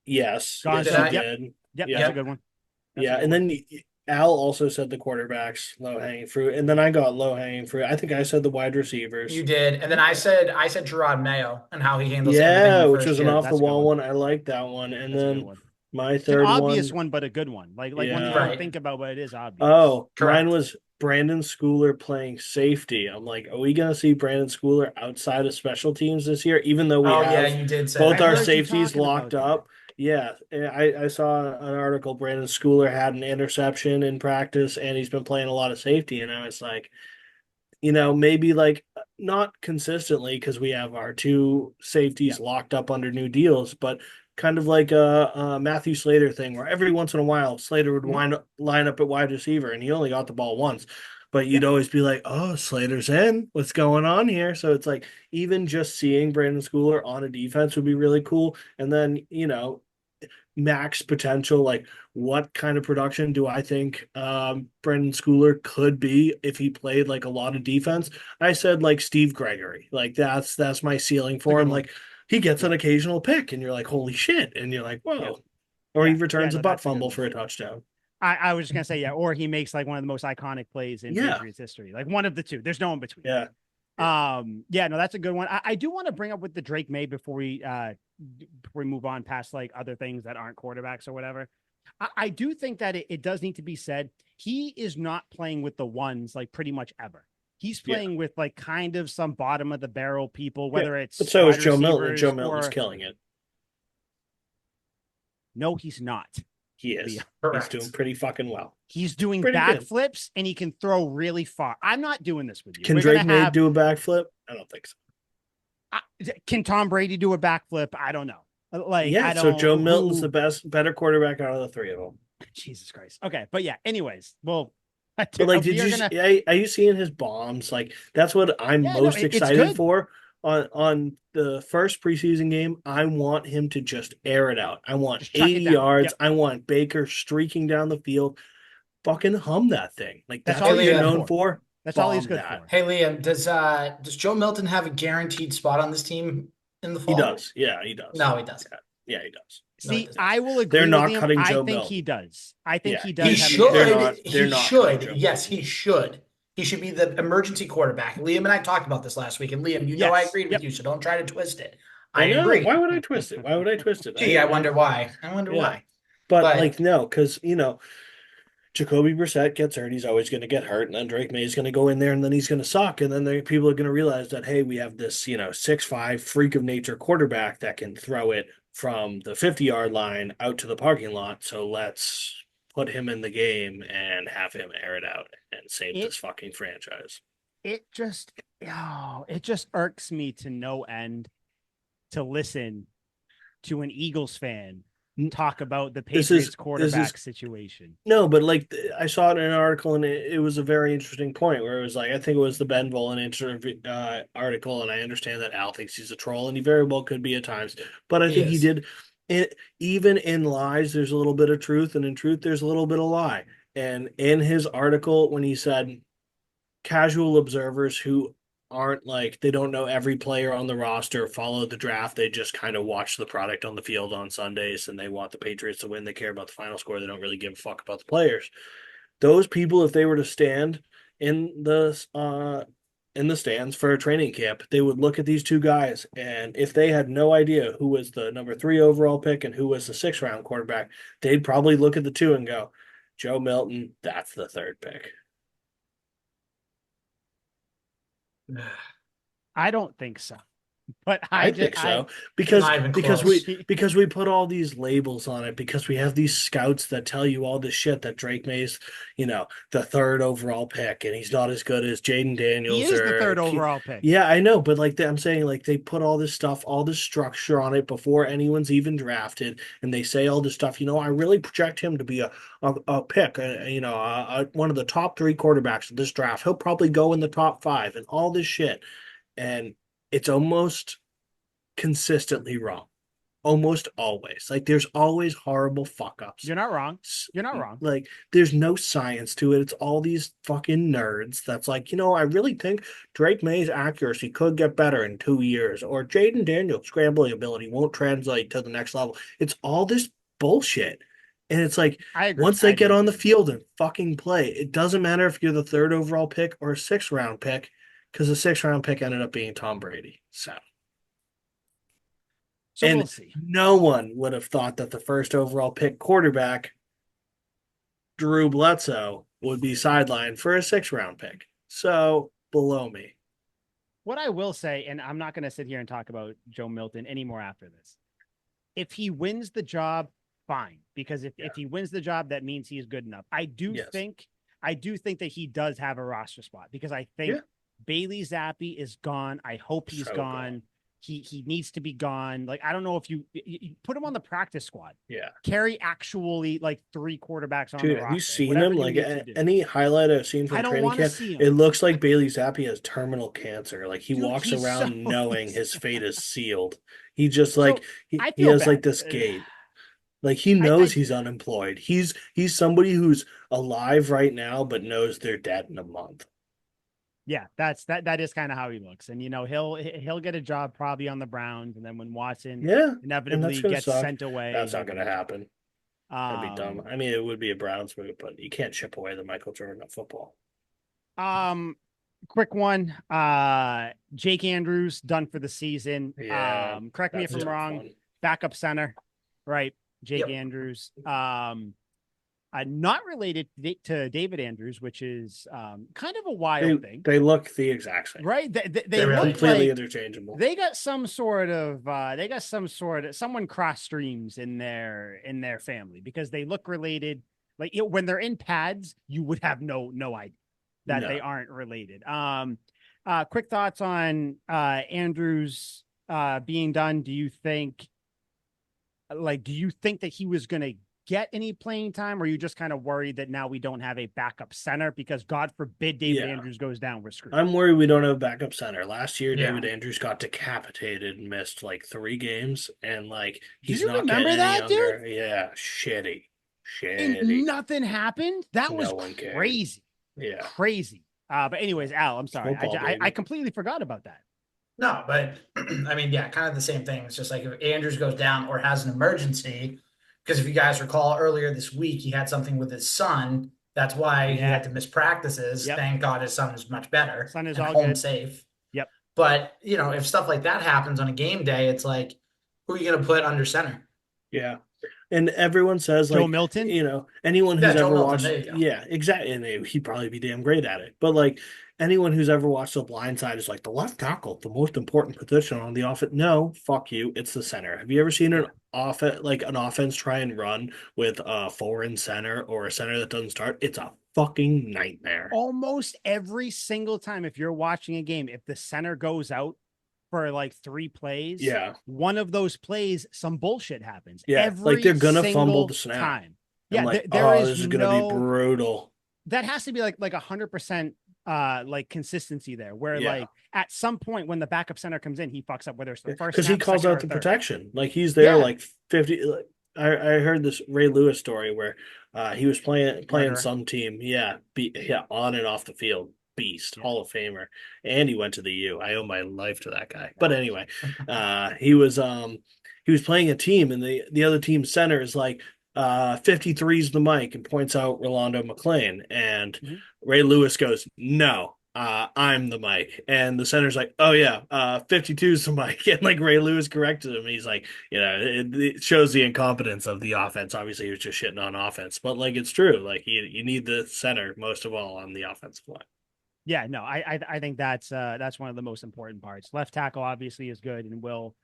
[SPEAKER 3] Yes,
[SPEAKER 1] I
[SPEAKER 3] did.
[SPEAKER 1] Yep, that's a good one.
[SPEAKER 3] And then Al also said the quarterbacks, low hanging fruit, and then I got low hanging fruit. I think I said the wide receivers.
[SPEAKER 2] You did, and then I said Gerard Mayo and how he handles
[SPEAKER 3] which was an off the wall one. I like that one, and then my third one,
[SPEAKER 1] obvious one, but a good one. Like one you don't think about, but it is obvious.
[SPEAKER 3] Oh, mine was Brandon Schooler playing safety. I'm like, are we gonna see Brandon Schooler outside of special teams this year? Even though we have
[SPEAKER 2] you did say
[SPEAKER 3] both our safeties locked up. Yeah, I saw an article. Brandon Schooler had an interception in practice, and he's been playing a lot of safety. And I was like, maybe like not consistently because we have our two safeties locked up under new deals, but kind of like a Matthew Slater thing where every once in a while Slater would line up at wide receiver, and he only got the ball once. But you'd always be like, oh, Slater's in. What's going on here? So it's like even just seeing Brandon Schooler on a defense would be really cool. And then, max potential, like what kind of production do I think Brandon Schooler could be if he played like a lot of defense? I said like Steve Gregory. Like that's my ceiling for him. Like he gets an occasional pick and you're like, holy shit. And you're like, whoa. Yeah. Or he returns a butt fumble for a touchdown.
[SPEAKER 1] I was just gonna say, or he makes like one of the most iconic plays in Patriots history, like one of the two. There's no in between. No, that's a good one. I do want to bring up with the Drake May before we move on past like other things that aren't quarterbacks or whatever. I do think that it does need to be said. He is not playing with the ones like pretty much ever. He's playing with like kind of some bottom of the barrel people, whether it's
[SPEAKER 3] but so is Joe Milton. Joe Milton's killing it.
[SPEAKER 1] No, he's not.
[SPEAKER 3] He is. He's doing pretty fucking well.
[SPEAKER 1] He's doing backflips and he can throw really far. I'm not doing this with you.
[SPEAKER 3] Can Drake May do a backflip? I don't think so.
[SPEAKER 1] Can Tom Brady do a backflip? I don't know. Like,
[SPEAKER 3] so Joe Milton's the better quarterback out of the three of them.
[SPEAKER 1] Jesus Christ. Okay, but yeah. Anyways, well,
[SPEAKER 3] but like, are you seeing his bombs? Like, that's what I'm most excited for. On the first preseason game, I want him to just air it out. I want 80 yards. Yep. I want Baker streaking down the field. Fucking hum that thing. Like that's all you're known for.
[SPEAKER 1] That's all he's good for.
[SPEAKER 2] Hey Liam, does Joe Milton have a guaranteed spot on this team in the fall?
[SPEAKER 3] He does. Yeah, he does.
[SPEAKER 2] No, he doesn't.
[SPEAKER 3] Yeah, he does.
[SPEAKER 1] See, I will agree.
[SPEAKER 3] They're not
[SPEAKER 1] with
[SPEAKER 3] cutting
[SPEAKER 1] him.
[SPEAKER 3] Joe
[SPEAKER 1] I think
[SPEAKER 3] Milton.
[SPEAKER 1] he does. I think he does.
[SPEAKER 2] He should. He should. Yes, he should. He should be the emergency quarterback. Liam and I talked about this last week, and Liam, I agreed with you, so don't try to twist it. I agree.
[SPEAKER 3] Why would I twist it? Why would I twist it?
[SPEAKER 2] Gee, I wonder why. Why.
[SPEAKER 3] But like, no, because, Jacoby Brissett gets hurt. He's always going to get hurt. And then Drake May is going to go in there and then he's going to suck. And then people are going to realize that, hey, we have this, 6'5" freak of nature quarterback that can throw it from the 50-yard line out to the parking lot. So let's put him in the game and have him air it out and save this fucking franchise.
[SPEAKER 1] It just irks me to no end to listen to an Eagles fan talk about the
[SPEAKER 3] This
[SPEAKER 1] Patriots
[SPEAKER 3] is
[SPEAKER 1] quarterback situation.
[SPEAKER 3] no, but like I saw it in an article, and it was a very interesting point where it was like I think it was the Ben Volin interview article, and I understand that Al thinks he's a troll, and he very well could be at times, but I
[SPEAKER 2] He
[SPEAKER 3] think he
[SPEAKER 2] is.
[SPEAKER 3] did it. Even in lies, there's a little bit of truth, and in truth, there's a little bit of lie. And in his article, when he said casual observers who aren't like they don't know every player on the roster, follow the draft, they just kind of watch the product on the field on Sundays, and they want the Patriots to win. They care about the final score. They don't really give a fuck about the players. Those people, if they were to stand in the stands for a training camp, they would look at these two guys, and if they had no idea who was the number 3 overall pick and who was the 6th round quarterback, they'd probably look at the two and go, Joe Milton, that's the 3rd pick.
[SPEAKER 1] I don't think so. But
[SPEAKER 3] I think so
[SPEAKER 2] Not even
[SPEAKER 3] because
[SPEAKER 2] close.
[SPEAKER 3] we put all these labels on it because we have these scouts that tell you all this shit that Drake May's, the 3rd overall pick and he's not as good as Jaden
[SPEAKER 1] He
[SPEAKER 3] Daniels
[SPEAKER 1] is the
[SPEAKER 3] or
[SPEAKER 1] 3rd overall pick.
[SPEAKER 3] Yeah, I know, but like I'm saying, like they put all this stuff, all this structure on it before anyone's even drafted, and they say all this stuff. I really project him to be a pick, one of the top 3 quarterbacks of this draft. He'll probably go in the top 5 and all this shit, and it's almost consistently wrong. Almost always. Like there's always horrible fuck ups.
[SPEAKER 1] You're not wrong. You're not wrong.
[SPEAKER 3] Like there's no science to it. It's all these fucking nerds that's like, I really think Drake May's accuracy could get better in 2 years, or Jaden Daniels' scrambling ability won't translate to the next level. It's all this bullshit. And it's like
[SPEAKER 1] I agree.
[SPEAKER 3] once they
[SPEAKER 1] I
[SPEAKER 3] get
[SPEAKER 1] do
[SPEAKER 3] on the
[SPEAKER 1] agree.
[SPEAKER 3] field and fucking play, it doesn't matter if you're the 3rd overall pick or a 6th round pick, because the 6th round pick ended up being Tom Brady. So
[SPEAKER 1] So we'll
[SPEAKER 3] and
[SPEAKER 1] see.
[SPEAKER 3] no one would have thought that the 1st overall pick quarterback, Drew Bledsoe, would be sidelined for a 6th round pick. So below me.
[SPEAKER 1] What I will say, and I'm not going to sit here and talk about Joe Milton anymore after this. If he wins the job, fine. Because if he wins the job, that means he's good enough. I do think that he does have a roster spot because I think Bailey Zappi is gone. I hope he's gone. He needs to be gone. Like, I don't know if you put him on the practice squad.
[SPEAKER 3] Yeah.
[SPEAKER 1] Carry actually like 3 quarterbacks on the roster.
[SPEAKER 3] Have you seen him? Like any highlight I've seen from
[SPEAKER 1] I don't
[SPEAKER 3] training
[SPEAKER 1] want to
[SPEAKER 3] camp,
[SPEAKER 1] see him.
[SPEAKER 3] it looks like Bailey Zappi has terminal cancer. Like he
[SPEAKER 1] Dude,
[SPEAKER 3] walks around
[SPEAKER 1] so
[SPEAKER 3] knowing his fate is sealed. He just like
[SPEAKER 1] I
[SPEAKER 3] he
[SPEAKER 1] feel
[SPEAKER 3] has
[SPEAKER 1] bad.
[SPEAKER 3] like this gait. Like he knows he's unemployed. He's somebody who's alive right now, but knows they're dead in a month.
[SPEAKER 1] Yeah, that is kind of how he looks. And he'll get a job probably on the Browns, and then when Watson inevitably gets sent away.
[SPEAKER 3] That's not gonna happen. That'd be dumb.
[SPEAKER 1] Um,
[SPEAKER 3] I mean, it would be a Browns move, but you can't chip away the Michael Jordan of football.
[SPEAKER 1] Quick one. Jake Andrews done for the season.
[SPEAKER 3] Yeah,
[SPEAKER 1] Correct me if I'm wrong.
[SPEAKER 3] Fun.
[SPEAKER 1] Backup center, right? Jake Andrews. Not related to David Andrews, which is kind of a wild thing.
[SPEAKER 3] They look the exact same,
[SPEAKER 1] right? They
[SPEAKER 2] really
[SPEAKER 1] look
[SPEAKER 3] completely
[SPEAKER 1] like
[SPEAKER 3] interchangeable.
[SPEAKER 1] They got some sort of someone cross streams in their family because they look related. Like when they're in pads, you would have no idea that they aren't related. Quick thoughts on Andrews being done. Do you think that he was going to get any playing time, or are you just kind of worried that now we don't have a backup center because God forbid David Andrews goes down, we're screwed?
[SPEAKER 3] I'm worried we don't have a backup center. Last year, David Andrews got decapitated and missed like 3 games, and like he's not getting any younger. Dude? Yeah, shitty.
[SPEAKER 1] And nothing happened. That was crazy.
[SPEAKER 3] Yeah,
[SPEAKER 1] crazy. But anyways, Al, I'm sorry, I completely forgot about that.
[SPEAKER 2] No, but I mean, kind of the same thing. It's just like if Andrews goes down or has an emergency. Because if you guys recall earlier this week, he had something with his son. That's why he had to miss practices. Yep. Thank God his son is much better.
[SPEAKER 1] Son is
[SPEAKER 2] and
[SPEAKER 1] all
[SPEAKER 2] home
[SPEAKER 1] good.
[SPEAKER 2] Safe.
[SPEAKER 1] Yep.
[SPEAKER 2] But, if stuff like that happens on a game day, it's like, who are you going to put under center?
[SPEAKER 3] Yeah. And everyone says
[SPEAKER 1] Joe Milton,
[SPEAKER 3] anyone who's ever watched, exactly, and he'd probably be damn great at it. But like anyone who's ever watched The Blind Side is like the left tackle, the most important position on the offense. No, fuck you, it's the center. Have you ever seen an offense try and run with a foreign center or a center that doesn't start? It's a fucking nightmare.
[SPEAKER 1] Almost every single time, if you're watching a game, if the center goes out, for like 3 plays.
[SPEAKER 3] Yeah.
[SPEAKER 1] One of those plays, some bullshit happens.
[SPEAKER 3] Yeah.
[SPEAKER 1] Every
[SPEAKER 3] Like they're gonna fumble
[SPEAKER 1] single
[SPEAKER 3] the snap.
[SPEAKER 1] time.
[SPEAKER 3] I'm
[SPEAKER 1] Yeah,
[SPEAKER 3] like,
[SPEAKER 1] there
[SPEAKER 3] oh,
[SPEAKER 1] is
[SPEAKER 3] this is gonna be brutal.
[SPEAKER 1] that has to be like 100% like consistency there, where
[SPEAKER 3] Yeah.
[SPEAKER 1] like at some point when the backup center comes in, he fucks up, whether it's the first
[SPEAKER 3] Because he
[SPEAKER 1] snap,
[SPEAKER 3] calls
[SPEAKER 1] second,
[SPEAKER 3] out
[SPEAKER 1] or
[SPEAKER 3] the
[SPEAKER 1] third.
[SPEAKER 3] protection. Like he's there
[SPEAKER 1] Yeah.
[SPEAKER 3] like 50. Like, I heard this Ray Lewis story where he was playing
[SPEAKER 1] Murderer.
[SPEAKER 3] some team. Yeah, on and off the field. Beast,
[SPEAKER 1] Yeah.
[SPEAKER 3] Hall of Famer. And he went to the U. I owe my life to that guy. But anyway, he was playing a team and the other team center is like 53's the mic and points out Rolando McClain. And
[SPEAKER 1] Mhm.
[SPEAKER 3] Ray Lewis goes, no, I'm the mic. And the center's like, oh yeah, 52's the mic. And like Ray Lewis corrected him. He's like, it shows the incompetence of the offense. Obviously, he was just shitting on offense, but like it's true. Like you need the center most of all on the offensive line.
[SPEAKER 1] Yeah, no, I think that's one of the most important parts. Left tackle obviously is good and will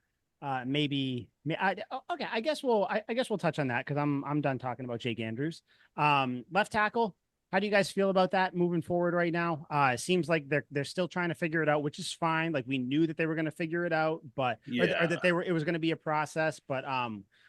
[SPEAKER 1] okay. I guess we'll touch on that because I'm done talking about Jake Andrews. Left tackle. How do you guys feel about that moving forward right now? It seems like they're still trying to figure it out, which is fine. Like we knew that they were going to figure it out, but or that it was going to be a process. But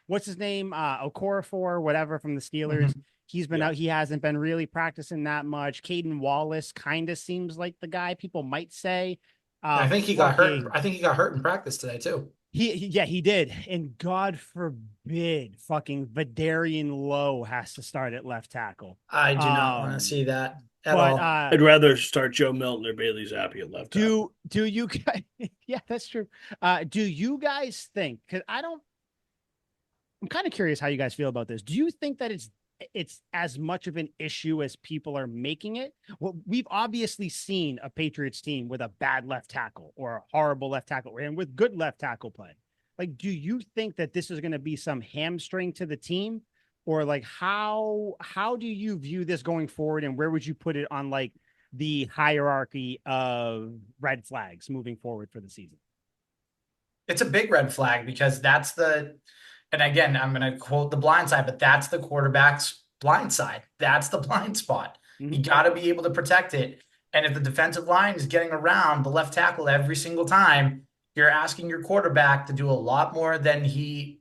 [SPEAKER 1] what's his name? Okorafor, whatever from the Steelers.
[SPEAKER 2] Mm-hmm.
[SPEAKER 1] He's been out. He hasn't been really practicing that much. Caden Wallace kind of seems like the guy people might say.
[SPEAKER 2] I think he got hurt. I think he got hurt in practice today too.
[SPEAKER 1] He did. And God forbid fucking Vidarian Lowe has to start at left tackle.
[SPEAKER 2] I do not want to see that at
[SPEAKER 1] but,
[SPEAKER 2] all.
[SPEAKER 3] I'd rather start Joe Milton or Bailey Zappi at left tackle.
[SPEAKER 1] Do you guys, yeah, that's true. Do you guys think, because I'm kind of curious how you guys feel about this. Do you think that it's as much of an issue as people are making it? Well, we've obviously seen a Patriots team with a bad left tackle or a horrible left tackle and with good left tackle play. Like, do you think that this is going to be some hamstring to the team, or like how do you view this going forward, and where would you put it on like the hierarchy of red flags moving forward for the season?
[SPEAKER 2] It's a big red flag because and again, I'm going to quote the blind side, but that's the quarterback's blind side. That's the blind spot.
[SPEAKER 1] Mm-hmm.
[SPEAKER 2] You got to be able to protect it. And if the defensive line is getting around the left tackle every single time, you're asking your quarterback to do a lot more than he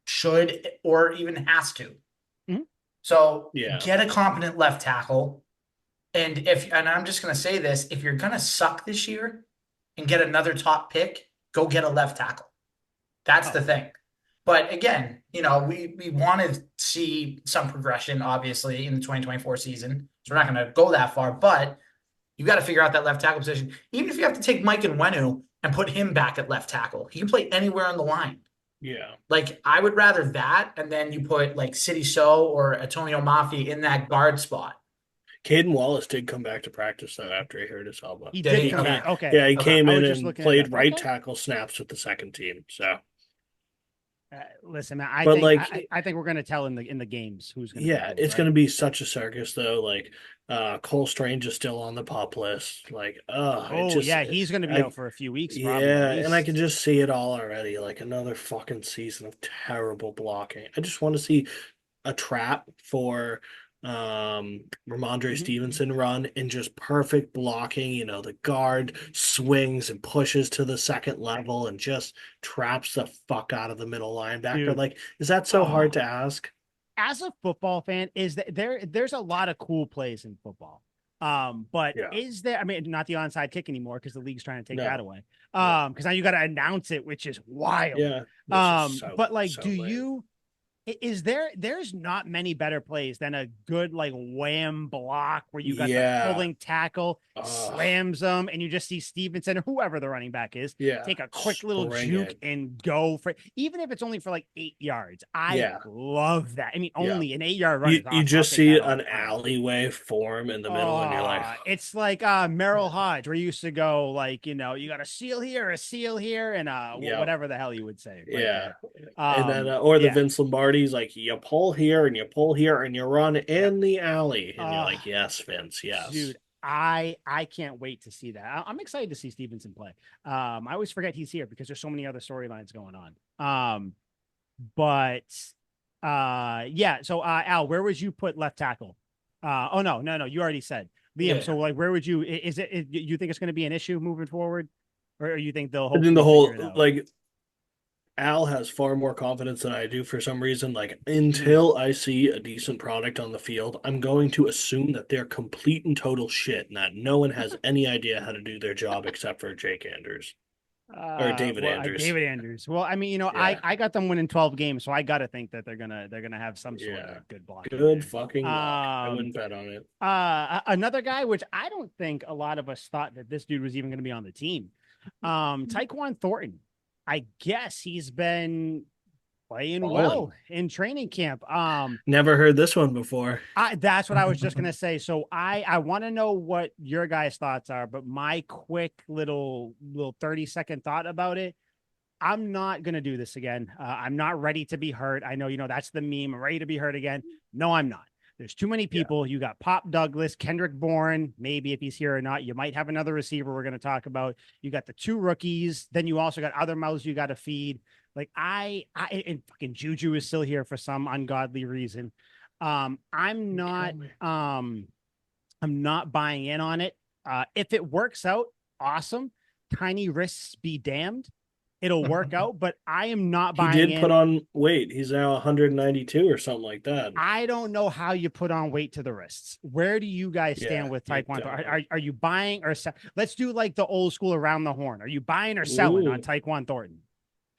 [SPEAKER 2] should or even has to.
[SPEAKER 1] Mm-hmm.
[SPEAKER 2] So get a competent left tackle. And I'm just going to say this, if you're going to suck this year and get another top pick, go get a left tackle. That's the thing. But again, we want to see some progression, obviously, in the 2024 season. So we're not going to go that far, but you got to figure out that left tackle position. Even if you have to take Mike Nwenu and put him back at left tackle, he can play anywhere on the line.
[SPEAKER 3] Yeah.
[SPEAKER 2] Like, I would rather that, and then you put like City So or Antonio Mafi in that guard spot.
[SPEAKER 3] Caden Wallace did come back to practice though after he hurt his elbow.
[SPEAKER 1] He did come back. Okay.
[SPEAKER 3] Yeah, he came in and played right tackle snaps with the second team. So
[SPEAKER 1] listen, man, I think we're gonna tell in the games who's gonna.
[SPEAKER 3] Yeah, it's gonna be such a circus though. Like Cole Strange is still on the PUP list. Like,
[SPEAKER 1] he's gonna be out for a few weeks. Probably,
[SPEAKER 3] yeah, and I can just see it all already. Like another fucking season of terrible blocking. I just want to see a trap for Ramondre Stevenson run and just perfect blocking. The guard swings and pushes to the second level and just traps the fuck out of the middle linebacker. Dude. Like, is that so hard to ask?
[SPEAKER 1] As a football fan, is that there's a lot of cool plays in football. But is there, I mean, not the onside kick anymore because the league's trying to take that away. Because now you got to announce it, which is wild.
[SPEAKER 3] Yeah.
[SPEAKER 1] But like, there's not many better plays than a good like wham block where you got the pulling tackle, slams them, and you just see Stevenson or whoever the running back is take a quick little juke and go for it. Even if it's only for like 8 yards. I love that. I mean, only an 8-yard run.
[SPEAKER 3] You just see an alleyway form in the middle and you're like,
[SPEAKER 1] it's like Merrill Hodge where you used to go like, you got a seal here, and whatever the hell you would say.
[SPEAKER 3] And then or the Vince Lombardi. He's like, you pull here and you run in the alley. And you're like, yes, Vince, yes.
[SPEAKER 1] Dude, I can't wait to see that. I'm excited to see Stevenson play. I always forget he's here because there's so many other storylines going on. So Al, where would you put left tackle? No, you already said. Liam, so like where would you you think it's going to be an issue moving forward? or you think they'll
[SPEAKER 3] And then
[SPEAKER 1] hopefully
[SPEAKER 3] the
[SPEAKER 1] figure
[SPEAKER 3] whole
[SPEAKER 1] it out?
[SPEAKER 3] like Al has far more confidence than I do for some reason. Like
[SPEAKER 1] Mhm.
[SPEAKER 3] until I see a decent product on the field, I'm going to assume that they're complete and total shit and that no one has any idea how to do their job except for Jake Andrews or David Andrews.
[SPEAKER 1] David Andrews. Well, I mean,
[SPEAKER 3] Yeah.
[SPEAKER 1] I got them winning 12 games, so I got to think that they're gonna have some sort
[SPEAKER 3] Yeah.
[SPEAKER 1] of good blocking
[SPEAKER 3] Good
[SPEAKER 1] there.
[SPEAKER 3] fucking luck. I
[SPEAKER 1] Um,
[SPEAKER 3] wouldn't bet on it.
[SPEAKER 1] Another guy, which I don't think a lot of us thought that this dude was even going to be on the team. Tyquan Thornton. I guess he's been playing
[SPEAKER 3] Balling.
[SPEAKER 1] well in training camp.
[SPEAKER 3] Never heard this one before.
[SPEAKER 1] That's what I was just gonna say. So I want to know what your guys' thoughts are, but my quick little 30-second thought about it. I'm not gonna do this again. I'm not ready to be hurt. I know, that's the meme. I'm ready to be hurt again. No, I'm not. There's too many
[SPEAKER 3] Yeah.
[SPEAKER 1] people. You got Pop Douglas, Kendrick Bourne, maybe if he's here or not. You might have another receiver we're going to talk about. You got the two rookies. Then you also got other mouths you got to feed. Like and fucking Juju is still here for some ungodly reason. I'm not, I'm not buying in on it. If it works out, awesome. Tiny risks be damned. It'll work out, but I am not
[SPEAKER 3] He
[SPEAKER 1] buying
[SPEAKER 3] did put
[SPEAKER 1] in.
[SPEAKER 3] on weight. He's now 192 or something like that.
[SPEAKER 1] I don't know how you put on weight to the wrists. Where do you guys stand
[SPEAKER 3] Yeah,
[SPEAKER 1] with
[SPEAKER 3] you
[SPEAKER 1] Taekwondo?
[SPEAKER 3] don't.
[SPEAKER 1] Are you buying or let's do like the old school around the horn? Are you buying or selling on
[SPEAKER 3] Ooh,
[SPEAKER 1] Taekwondo Thornton?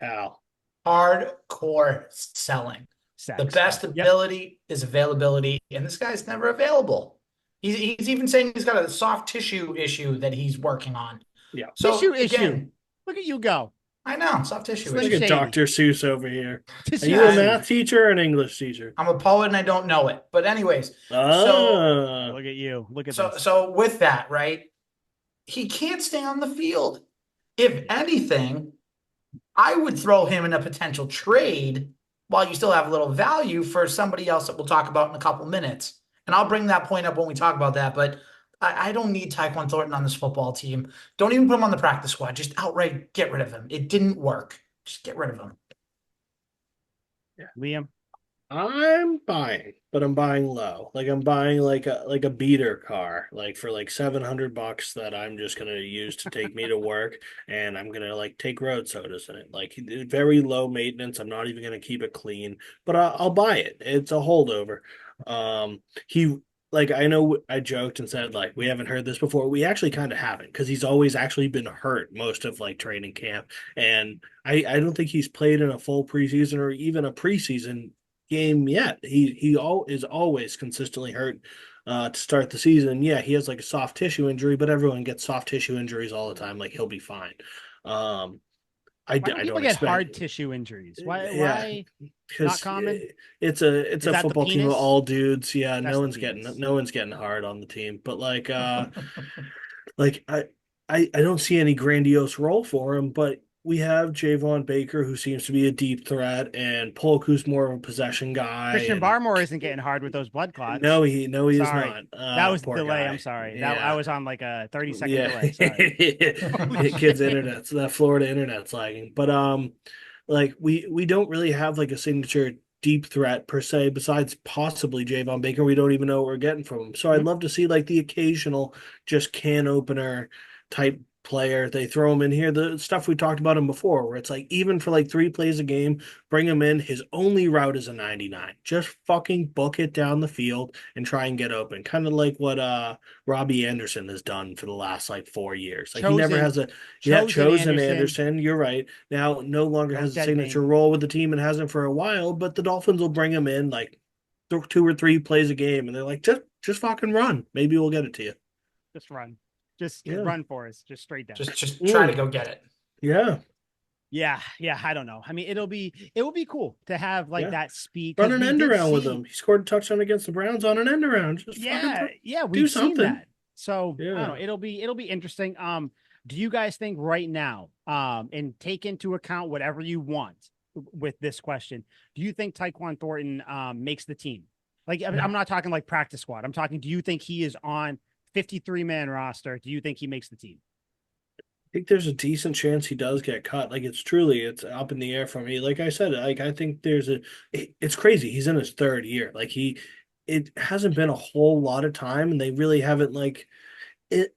[SPEAKER 3] Al.
[SPEAKER 2] Hardcore selling. The
[SPEAKER 1] Sex.
[SPEAKER 2] best
[SPEAKER 1] Yep.
[SPEAKER 2] ability is availability, and this guy's never available. He's even saying he's got a soft tissue issue that he's working on.
[SPEAKER 3] Yeah.
[SPEAKER 1] Tissue
[SPEAKER 2] So
[SPEAKER 1] issue.
[SPEAKER 2] again,
[SPEAKER 1] Look at you go.
[SPEAKER 2] I know soft tissue
[SPEAKER 1] Slim
[SPEAKER 3] Look
[SPEAKER 2] issue.
[SPEAKER 3] at
[SPEAKER 1] Shady.
[SPEAKER 3] Dr. Seuss over here. Are
[SPEAKER 1] Tissue
[SPEAKER 3] you a
[SPEAKER 1] issue.
[SPEAKER 3] math teacher or an English teacher?
[SPEAKER 2] I'm a poet and I don't know it. But anyways, so
[SPEAKER 3] Ah,
[SPEAKER 1] Look at you. Look at
[SPEAKER 2] so
[SPEAKER 1] this.
[SPEAKER 2] so with that, right? He can't stay on the field. If anything, I would throw him in a potential trade while you still have a little value for somebody else that we'll talk about in a couple minutes. And I'll bring that point up when we talk about that. But I don't need Tyquan Thornton on this football team. Don't even put him on the practice squad. Just outright get rid of him. It didn't work. Just get rid of him.
[SPEAKER 1] Liam.
[SPEAKER 3] I'm buying, but I'm buying low. Like I'm buying like a beater car, like for like $700 that I'm just gonna use to take me to work, and I'm gonna like take road sodas in it. Like very low maintenance. I'm not even gonna keep it clean, but I'll buy it. It's a holdover. He like I know I joked and said like we haven't heard this before. We actually kind of haven't because he's always actually been hurt most of like training camp, and I don't think he's played in a full preseason or even a preseason game yet. He is always consistently hurt to start the season. Yeah, he has like a soft tissue injury, but everyone gets soft tissue injuries all the time. Like he'll be fine. Um,
[SPEAKER 1] Why do
[SPEAKER 3] I
[SPEAKER 1] people
[SPEAKER 3] don't
[SPEAKER 1] get
[SPEAKER 3] expect.
[SPEAKER 1] hard tissue injuries? Why?
[SPEAKER 3] Yeah,
[SPEAKER 1] Why not
[SPEAKER 3] because
[SPEAKER 1] common?
[SPEAKER 3] it's
[SPEAKER 1] Is
[SPEAKER 3] a
[SPEAKER 1] that the
[SPEAKER 3] football team of
[SPEAKER 1] penis?
[SPEAKER 3] all dudes. Yeah,
[SPEAKER 1] That's the penis.
[SPEAKER 3] no one's getting hard on the team. But like I don't see any grandiose role for him, but we have Javon Baker, who seems to be a deep threat, and Polk, who's more of a possession guy,
[SPEAKER 1] Christian
[SPEAKER 3] and
[SPEAKER 1] Barmore isn't getting hard with those blood clots.
[SPEAKER 3] no he is
[SPEAKER 1] Sorry.
[SPEAKER 3] not.
[SPEAKER 1] That was the
[SPEAKER 3] Poor
[SPEAKER 1] delay. I'm
[SPEAKER 3] guy.
[SPEAKER 1] sorry. That I
[SPEAKER 3] Yeah.
[SPEAKER 1] was on like a 30-second
[SPEAKER 3] Yeah.
[SPEAKER 1] delay. Sorry. Holy
[SPEAKER 3] Kids
[SPEAKER 1] shit.
[SPEAKER 3] internet's that Florida internet's lagging. But like we don't really have like a signature deep threat per se, besides possibly Javon Baker. We don't even know what we're getting from him. So I'd
[SPEAKER 1] Mhm.
[SPEAKER 3] love to see like the occasional just can opener type player. They throw him in here. The stuff we talked about him before, where it's like even for like 3 plays a game, bring him in. His only route is a 99. Just fucking book it down the field and try and get open. Kind of like what Robbie Anderson has done for the last like 4 years. Like he never
[SPEAKER 1] Chosen.
[SPEAKER 3] has a yeah,
[SPEAKER 1] Chosen
[SPEAKER 3] chosen
[SPEAKER 1] Anderson.
[SPEAKER 3] Anderson. You're right. Now no longer
[SPEAKER 1] Don't
[SPEAKER 3] has a
[SPEAKER 1] dead
[SPEAKER 3] signature
[SPEAKER 1] name.
[SPEAKER 3] role with the team and hasn't for a while, but the Dolphins will bring him in like 2 or 3 plays a game, and they're like, just fucking run. Maybe we'll get it to you.
[SPEAKER 1] Just run. Just
[SPEAKER 3] Yeah.
[SPEAKER 1] run for us. Just straight down.
[SPEAKER 2] Just try to go get it.
[SPEAKER 3] Yeah.
[SPEAKER 1] Yeah, yeah. I don't know. I mean, it will be cool to have like
[SPEAKER 3] Yeah.
[SPEAKER 1] that speed
[SPEAKER 3] Run
[SPEAKER 1] because
[SPEAKER 3] an
[SPEAKER 1] we
[SPEAKER 3] end
[SPEAKER 1] did
[SPEAKER 3] around with
[SPEAKER 1] see.
[SPEAKER 3] him. He scored a touchdown against the Browns on an end around. Just
[SPEAKER 1] Yeah,
[SPEAKER 3] fucking
[SPEAKER 1] yeah,
[SPEAKER 3] do
[SPEAKER 1] we've seen
[SPEAKER 3] something.
[SPEAKER 1] that. So I don't know.
[SPEAKER 3] Yeah.
[SPEAKER 1] It'll be interesting. Do you guys think right now, and take into account whatever you want with this question, do you think Tyquan Thornton makes the team? Like
[SPEAKER 2] No.
[SPEAKER 1] I'm not talking like practice squad. I'm talking, do you think he is on 53-man roster? Do you think he makes the team?
[SPEAKER 3] I think there's a decent chance he does get cut. Like it's up in the air for me. Like I said, like I think it's crazy. He's in his third year. Like it hasn't been a whole lot of time, and they really haven't like it.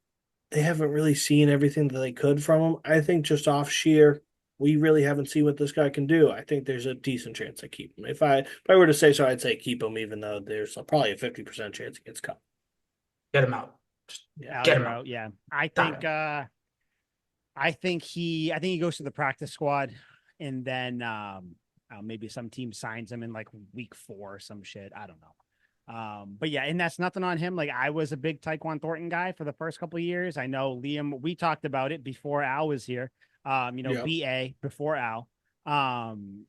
[SPEAKER 3] they haven't really seen everything that they could from him. I think just off sheer, we really haven't seen what this guy can do. I think there's a decent chance I keep him. If I were to say so, I'd say keep him, even though there's probably a 50% chance he gets cut.
[SPEAKER 2] Get him out. Just
[SPEAKER 1] Al,
[SPEAKER 2] get him
[SPEAKER 1] you're
[SPEAKER 2] out.
[SPEAKER 1] out. Yeah.
[SPEAKER 2] Done.
[SPEAKER 1] I think he goes to the practice squad, and then maybe some team signs him in like week 4 or some shit. I don't know. But yeah, and that's nothing on him. Like, I was a big Tyquan Thornton guy for the first couple of years. I know Liam, we talked about it before Al was here.
[SPEAKER 3] Yep.
[SPEAKER 1] BA before Al. And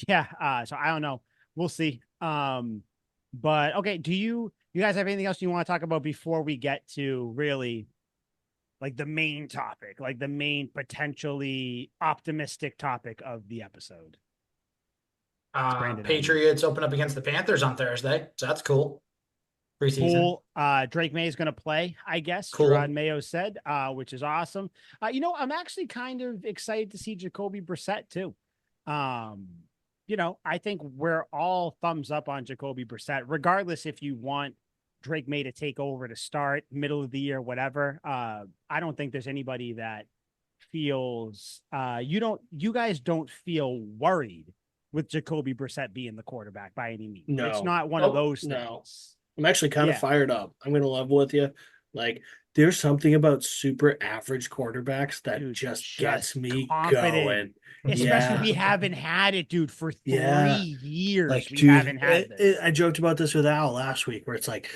[SPEAKER 1] yeah, so I don't know. We'll see. But okay, do you guys have anything else you want to talk about before we get to really like the main topic, like the main potentially optimistic topic of the episode? Brandon,
[SPEAKER 2] Patriots open up against the Panthers on Thursday, so that's cool. Preseason.
[SPEAKER 1] Cool. Drake May is going to play, I guess.
[SPEAKER 2] Cool.
[SPEAKER 1] Gerard Mayo said, which is awesome. I'm actually kind of excited to see Jacoby Brissett too. I think we're all thumbs up on Jacoby Brissett, regardless if you want Drake May to take over to start middle of the year, whatever. I don't think there's anybody that feels you guys don't feel worried with Jacoby Brissett being the quarterback by any means.
[SPEAKER 3] No.
[SPEAKER 1] It's not one of those things.
[SPEAKER 3] No. I'm actually kind of fired up. I'm going to level with you. Like, there's something about super average quarterbacks that just gets me going.
[SPEAKER 1] Especially we haven't had it, dude, for 3 years.
[SPEAKER 3] Like,
[SPEAKER 1] we haven't had this.
[SPEAKER 3] I joked about this with Al last week, where it's like,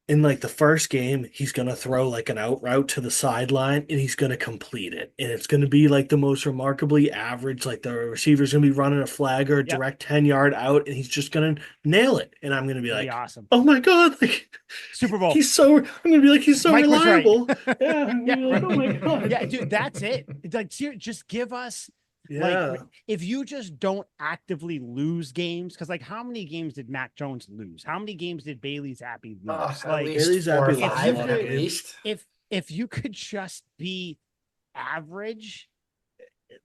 [SPEAKER 3] in like the first game, he's going to throw like an out route to the sideline and he's going to complete it. And it's going to be like the most remarkably average, like the receiver's going to be running a flag or a direct 10-yard out and he's just going to nail it. And I'm going to be like,
[SPEAKER 1] awesome.
[SPEAKER 3] Oh my God. Like,
[SPEAKER 1] Super Bowl.
[SPEAKER 3] I'm going to be like, he's so
[SPEAKER 1] Mike
[SPEAKER 3] reliable.
[SPEAKER 1] Right.
[SPEAKER 3] Yeah. Like, oh my God.
[SPEAKER 1] Yeah, dude, that's it. It's like, just give us. Yeah. Like, if you just don't actively lose games, because like, how many games did Mac Jones lose? How many games did Bailey Zappi lose?
[SPEAKER 2] Like, Bailey Zappi at least.
[SPEAKER 1] If you could just be average,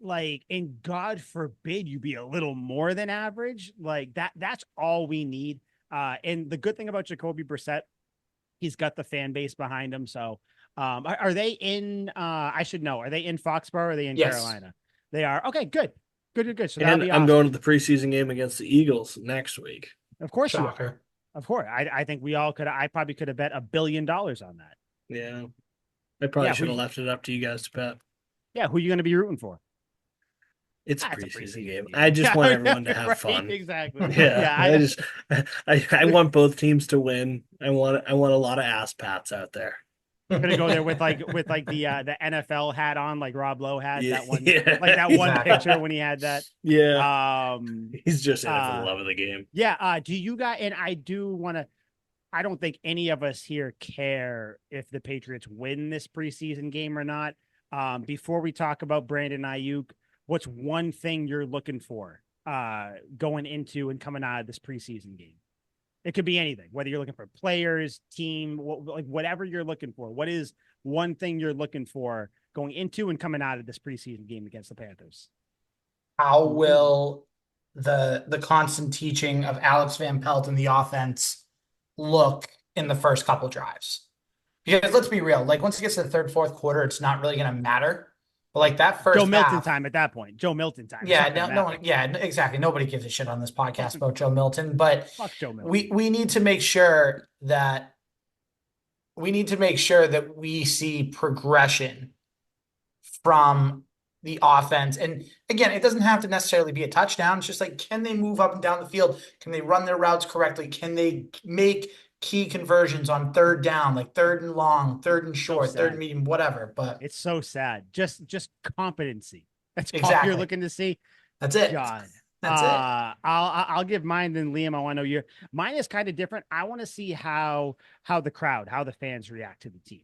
[SPEAKER 1] like, and God forbid you be a little more than average, like that's all we need. And the good thing about Jacoby Brissett, he's got the fan base behind him. So, are they in? I should know. Are they in Foxborough? Or are they in Carolina? They are. Okay, good. So
[SPEAKER 3] and I'm going to the preseason game against the Eagles next week.
[SPEAKER 1] Of course you are. Of course. I think we all could. I probably could have bet $1 billion on that.
[SPEAKER 3] Yeah. I probably should have left it up to you guys to bet.
[SPEAKER 1] Yeah. Who are you going to be rooting for?
[SPEAKER 3] It's a preseason game. I just want everyone to have fun.
[SPEAKER 1] Exactly.
[SPEAKER 3] Yeah. I want both teams to win. I want a lot of ass pats out there.
[SPEAKER 1] I'm gonna go there with the NFL hat on, like Rob Lowe had that one, like that one picture when he had that.
[SPEAKER 3] Yeah. He's just in it for the love of the game.
[SPEAKER 1] Yeah. Do you guys? And I do want to. I don't think any of us here care if the Patriots win this preseason game or not. Before we talk about Brandon Aiyuk, what's one thing you're looking for going into and coming out of this preseason game? It could be anything, whether you're looking for players, team, like whatever you're looking for. What is one thing you're looking for going into and coming out of this preseason game against the Panthers?
[SPEAKER 2] How will the constant teaching of Alex Van Pelt and the offense look in the first couple drives? Because let's be real, like once it gets to the third, fourth quarter, it's not really going to matter. But like that first
[SPEAKER 1] Joe Milton time at that point. Joe Milton time.
[SPEAKER 2] Yeah, no one, exactly. Nobody gives a shit on this podcast about Joe Milton, but
[SPEAKER 1] fuck Joe Milton.
[SPEAKER 2] We need to make sure that we see progression from the offense. And again, it doesn't have to necessarily be a touchdown. It's just like, can they move up and down the field? Can they run their routes correctly? Can they make key conversions on third down, like third and long, third and short, third and medium, whatever? But
[SPEAKER 1] it's so sad. Just competency. That's
[SPEAKER 2] exactly
[SPEAKER 1] all you're looking to see.
[SPEAKER 2] That's it.
[SPEAKER 1] God.
[SPEAKER 2] That's it.
[SPEAKER 1] I'll give mine, then Liam. I want to know mine is kind of different. I want to see how the crowd, how the fans react to the team.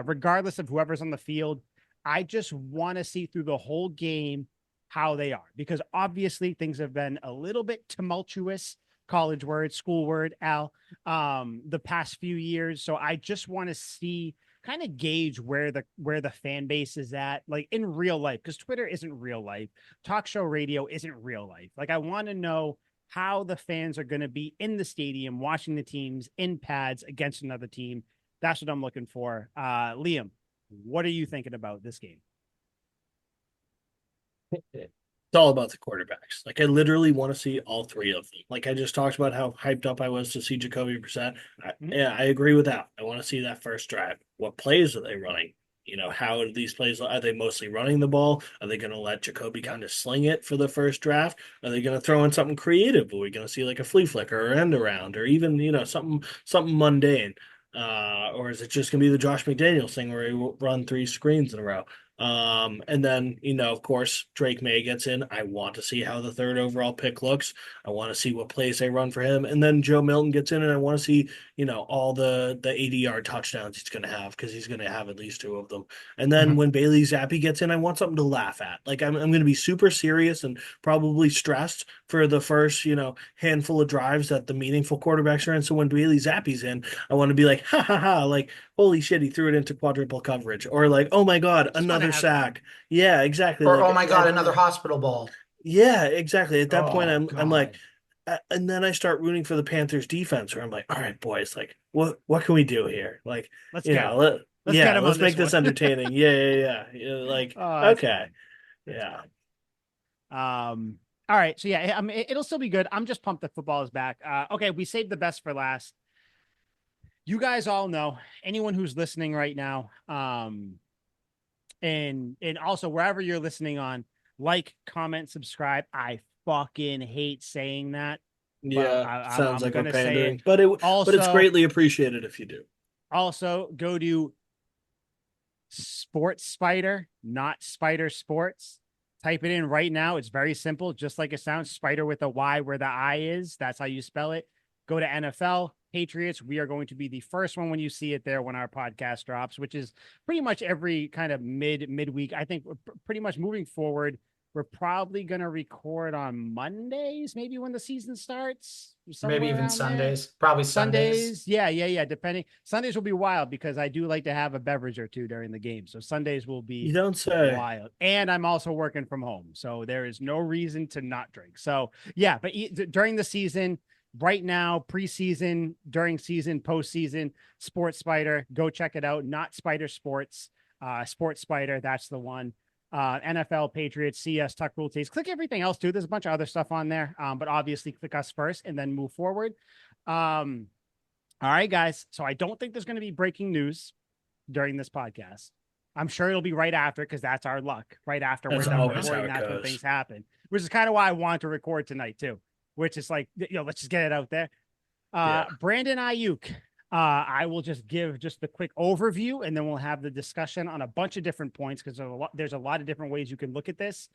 [SPEAKER 1] Regardless of whoever's on the field, I just want to see through the whole game how they are, because obviously things have been a little bit tumultuous, college word, school word, Al, the past few years. So I just want to see, kind of gauge where the fan base is at, like in real life, because Twitter isn't real life. Talk show radio isn't real life. Like, I want to know how the fans are going to be in the stadium watching the teams in pads against another team That's what I'm looking for. Liam, what are you thinking about this game?
[SPEAKER 3] It's all about the quarterbacks. Like I literally want to see all three of them. Like I just talked about how hyped up I was to see Jacoby Brissett.
[SPEAKER 1] Mhm.
[SPEAKER 3] Yeah, I agree with that. I want to see that first drive. What plays are they running? How are these plays? Are they mostly running the ball? Are they going to let Jacoby kind of sling it for the first draft? Are they going to throw in something creative? Are we going to see like a flea flicker or end around or even something mundane? Or is it just going to be the Josh McDaniels thing where he will run three screens in a row? And then, of course, Drake May gets in. I want to see how the third overall pick looks. I want to see what plays they run for him. And then Joe Milton gets in, and I want to see, all the 80-yard touchdowns he's going to have because he's going to have at least two of them. And then
[SPEAKER 2] Mhm.
[SPEAKER 3] when Bailey Zappi gets in, I want something to laugh at. Like I'm going to be super serious and probably stressed for the first, handful of drives that the meaningful quarterbacks are in. So when Bailey Zappi's in, I want to be like, ha ha ha, like, holy shit, he threw it into quadruple coverage. Or like, oh my God,
[SPEAKER 1] Just want to
[SPEAKER 3] another
[SPEAKER 1] have fun.
[SPEAKER 3] sack. Yeah, exactly.
[SPEAKER 2] Or, oh
[SPEAKER 3] Like,
[SPEAKER 2] my God, another hospital ball.
[SPEAKER 3] yeah, exactly. At that point,
[SPEAKER 2] Oh
[SPEAKER 3] I'm like,
[SPEAKER 2] God.
[SPEAKER 3] and then I start rooting for the Panthers defense, where I'm like, all right, boys, like, what can we do here? Like,
[SPEAKER 1] Let's go. Let's get
[SPEAKER 3] yeah,
[SPEAKER 1] him on
[SPEAKER 3] let's
[SPEAKER 1] this
[SPEAKER 3] make
[SPEAKER 1] one.
[SPEAKER 3] this entertaining. Yeah. Like,
[SPEAKER 1] Oh, that's
[SPEAKER 3] okay,
[SPEAKER 1] good. That's
[SPEAKER 3] yeah,
[SPEAKER 1] good. All right. So yeah, I mean, it'll still be good. I'm just pumped that football is back. Okay, we saved the best for last. You guys all know, anyone who's listening right now, and also wherever you're listening on, like, comment, subscribe. I fucking hate saying that, but
[SPEAKER 3] yeah. Sounds
[SPEAKER 1] I'm
[SPEAKER 3] like we're
[SPEAKER 1] gonna say it.
[SPEAKER 3] pandering, but it's
[SPEAKER 1] Also,
[SPEAKER 3] greatly appreciated if you do.
[SPEAKER 1] go to Sports Spider, not Spider Sports. Type it in right now. It's very simple, just like it sounds. Spider with a Y where the I is. That's how you spell it. Go to NFL Patriots. We are going to be the first one when you see it there when our podcast drops, which is pretty much every kind of midweek. I think we're pretty much moving forward. We're probably going to record on Mondays, maybe when the season starts,
[SPEAKER 2] Maybe
[SPEAKER 1] somewhere
[SPEAKER 2] even
[SPEAKER 1] around there.
[SPEAKER 2] Sundays. Probably Sundays.
[SPEAKER 1] Sundays, yeah. Depending, Sundays will be wild because I do like to have a beverage or two during the game. So Sundays will be
[SPEAKER 3] You don't say.
[SPEAKER 1] wild, and I'm also working from home, so there is no reason to not drink. So yeah, but during the season, right now, preseason, during season, postseason, Sports Spider, go check it out. Not Spider Sports, Sports Spider, that's the one. NFL, Patriots, CS, Tuck Rule Taste. Click everything else too. There's a bunch of other stuff on there, but obviously click us first and then move forward. All right, guys. So I don't think there's going to be breaking news during this podcast. I'm sure it'll be right after because that's our luck. Right after we're
[SPEAKER 3] That's
[SPEAKER 1] done
[SPEAKER 3] always how
[SPEAKER 1] recording,
[SPEAKER 3] it
[SPEAKER 1] that's when
[SPEAKER 3] goes.
[SPEAKER 1] things happen, which is kind of why I want to record tonight too, which is like, let's just get it out there.
[SPEAKER 3] Yeah.
[SPEAKER 1] Brandon Aiyuk. I will just give just the quick overview and then we'll have the discussion on a bunch of different points because there's a lot of different ways you can look at this.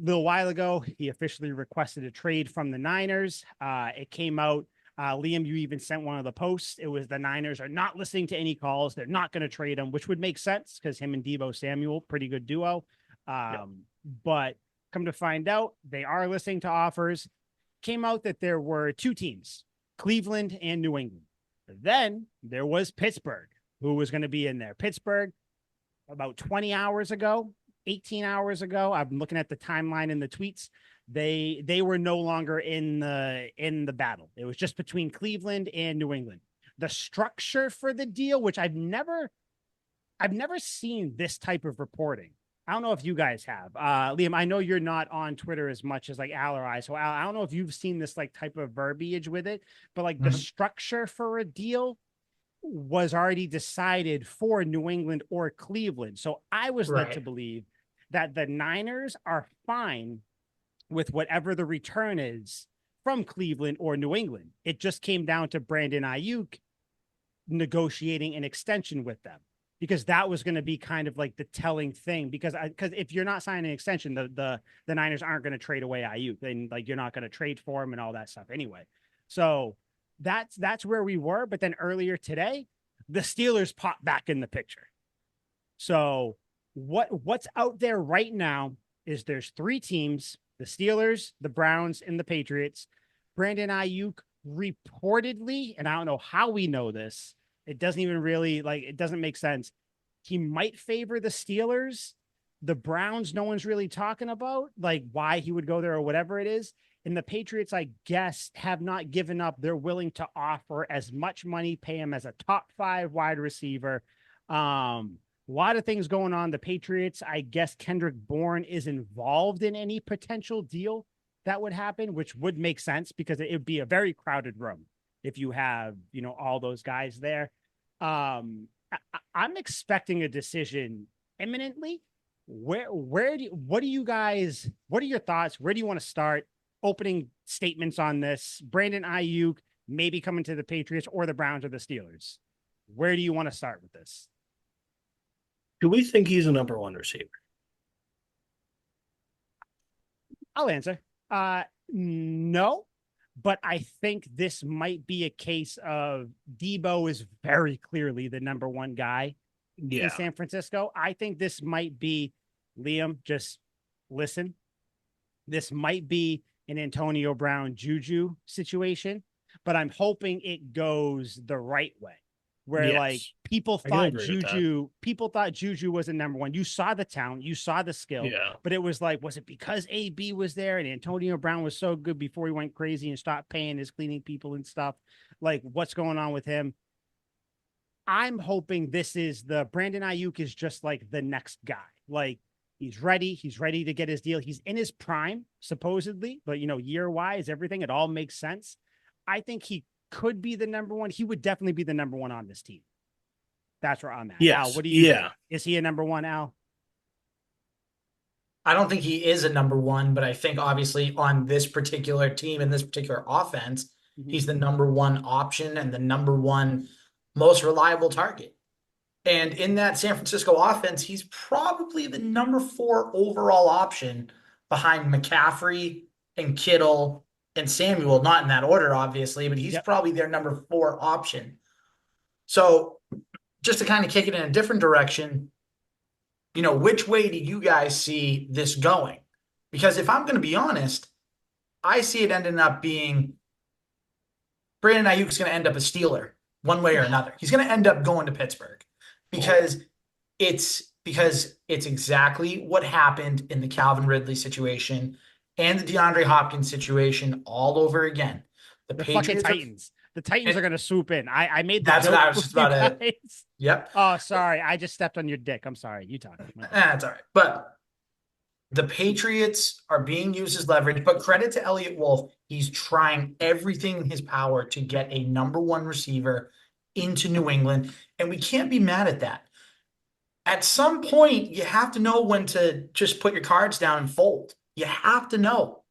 [SPEAKER 1] A little while ago, he officially requested a trade from the Niners. It came out. Liam, you even sent one of the posts. It was the Niners are not listening to any calls. They're not going to trade him, which would make sense because him and Deebo Samuel, pretty good duo.
[SPEAKER 3] Yeah.
[SPEAKER 1] But come to find out, they are listening to offers. Came out that there were two teams, Cleveland and New England. Then there was Pittsburgh, who was going to be in there. Pittsburgh, about 20 hours ago, 18 hours ago. I'm looking at the timeline in the tweets. They were no longer in the battle. It was just between Cleveland and New England. The structure for the deal, which I've never seen this type of reporting. I don't know if you guys have. Liam, I know you're not on Twitter as much as like Al or I. So Al, I don't know if you've seen this like type of verbiage with it, but like the
[SPEAKER 2] Mhm.
[SPEAKER 1] structure for a deal was already decided for New England or Cleveland. So I was led to
[SPEAKER 2] Right.
[SPEAKER 1] believe that the Niners are fine with whatever the return is from Cleveland or New England. It just came down to Brandon Aiyuk negotiating an extension with them because that was going to be kind of like the telling thing because if you're not signing an extension, the Niners aren't going to trade away Aiyuk. Then like you're not going to trade for him and all that stuff anyway. So that's where we were. But then earlier today, the Steelers popped back in the picture. So what's out there right now is there's three teams: the Steelers, the Browns, and the Patriots. Brandon Aiyuk reportedly, and I don't know how we know this. It doesn't even really like it doesn't make sense. He might favor the Steelers The Browns, no one's really talking about, like why he would go there or whatever it is. And the Patriots, I guess, have not given up. They're willing to offer as much money, pay him as a top 5 wide receiver. A lot of things going on. The Patriots, I guess Kendrick Bourne is involved in any potential deal that would happen, which would make sense because it would be a very crowded room if you have, all those guys there. I'm expecting a decision imminently. What are your thoughts? Where do you want to start? Opening statements on this? Brandon Aiyuk maybe coming to the Patriots or the Browns or the Steelers. Where do you want to start with this?
[SPEAKER 3] Do we think he's a number 1 receiver?
[SPEAKER 1] I'll answer. No, but I think this might be a case of Debo is very clearly the number 1 guy in San Francisco. I think this might be, Liam, just listen. This might be an Antonio Brown Juju situation, but I'm hoping it goes the right way. Where like people thought Juju was the number 1. You saw the talent, you saw the skill, but it was like, was it because AB was there and Antonio Brown was so good before he went crazy and stopped paying his cleaning people and stuff? Like, what's going on with him? I'm hoping this is the Brandon Aiyuk is just like the next guy. Like, he's ready to get his deal. He's in his prime, supposedly, but year-wise, everything, it all makes sense. I think he could be the number 1. He would definitely be the number 1 on this team. That's where I'm at.
[SPEAKER 3] Yes.
[SPEAKER 1] Al, what do you think? Is he a number 1, Al?
[SPEAKER 2] I don't think he is a number 1, but I think obviously on this particular team and this particular offense, he's the number 1 option and the number 1 most reliable target. And in that San Francisco offense, he's probably the number 4 overall option behind McCaffrey and Kittle and Samuel, not in that order, obviously, but he's probably their number 4 option. So just to kind of kick it in a different direction, which way do you guys see this going? Because if I'm going to be honest, I see it ending up being Brandon Aiyuk's going to end up a Steeler one way or another. He's going to end up going to Pittsburgh because it's exactly what happened in the Calvin Ridley situation and the DeAndre Hopkins situation all over again.
[SPEAKER 1] The Patriots fucking Titans. The Titans are going to swoop in. I made the
[SPEAKER 2] that's
[SPEAKER 1] joke
[SPEAKER 2] what I was just about to. Yep.
[SPEAKER 1] Oh, sorry. I just stepped on your dick. I'm sorry. You talk.
[SPEAKER 2] That's all right. But the Patriots are being used as leverage, but credit to Elliott Wolf. He's trying everything in his power to get a number 1 receiver into New England, and we can't be mad at that. At some point, you have to know when to just put your cards down and fold. You have to know.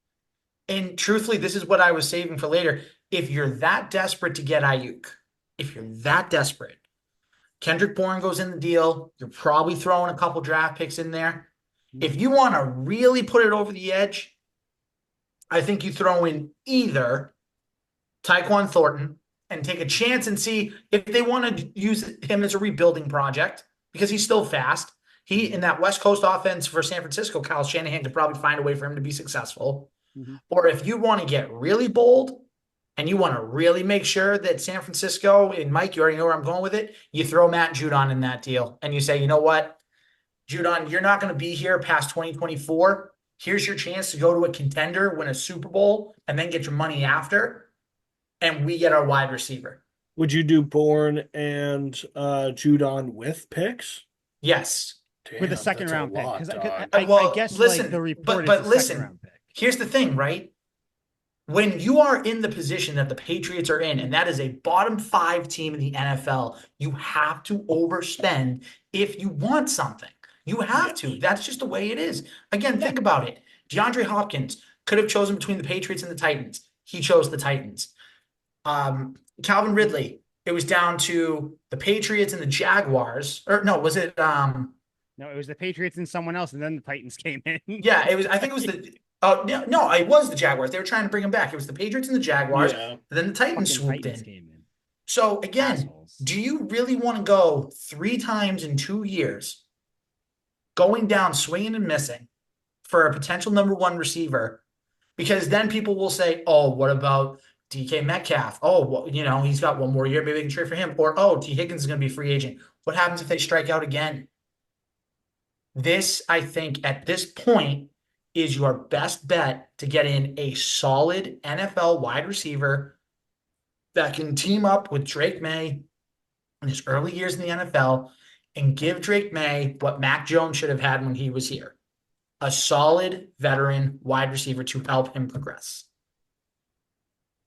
[SPEAKER 2] And truthfully, this is what I was saving for later. If you're that desperate to get Aiyuk, if you're that desperate, Kendrick Bourne goes in the deal. You're probably throwing a couple draft picks in there. If you want to really put it over the edge, I think you throw in either Tyquan Thornton and take a chance and see if they want to use him as a rebuilding project because he's still fast. He, in that West Coast offense for San Francisco, Kyle Shanahan could probably find a way for him to be successful. Or if you want to get really bold and you want to really make sure that San Francisco, and Mike, you already know where I'm going with it, you throw Matt Judon in that deal and you say, you know what, Judon, you're not going to be here past 2024. Here's your chance to go to a contender, win a Super Bowl, and then get your money after, and we get our wide receiver.
[SPEAKER 3] Would you do Bourne and Judon with picks?
[SPEAKER 2] Yes.
[SPEAKER 1] Damn, with a second round pick.
[SPEAKER 2] I guess listen, like the report but listen, here's the thing, right? When you are in the position that the Patriots are in, and that is a bottom 5 team in the NFL, you have to overspend if you want something. You have to. That's just the way it is. Again, think about it. DeAndre Hopkins could have chosen between the Patriots and the Titans. He chose the Titans. Calvin Ridley, it was down to the Patriots and the Jaguars. Or no, was it
[SPEAKER 1] No, it was the Patriots and someone else, and then the Titans came in.
[SPEAKER 2] Yeah, it was. I think it was the. Oh no, it was the Jaguars. They were trying to bring him back. It was the Patriots and the Jaguars. Yeah. And then the Titans swooped in. So again, assholes. Do you really want to go 3 times in 2 years, going down, swinging and missing, for a potential number 1 receiver? Because then people will say, "Oh, what about DK Metcalf? Oh, well, he's got 1 more year. Maybe they can trade for him." Or, "Oh, T Higgins is going to be a free agent." What happens if they strike out again? This, I think, at this point, is your best bet to get in a solid NFL wide receiver that can team up with Drake May in his early years in the NFL and give Drake May what Mac Jones should have had when he was here, a solid veteran wide receiver to help him progress.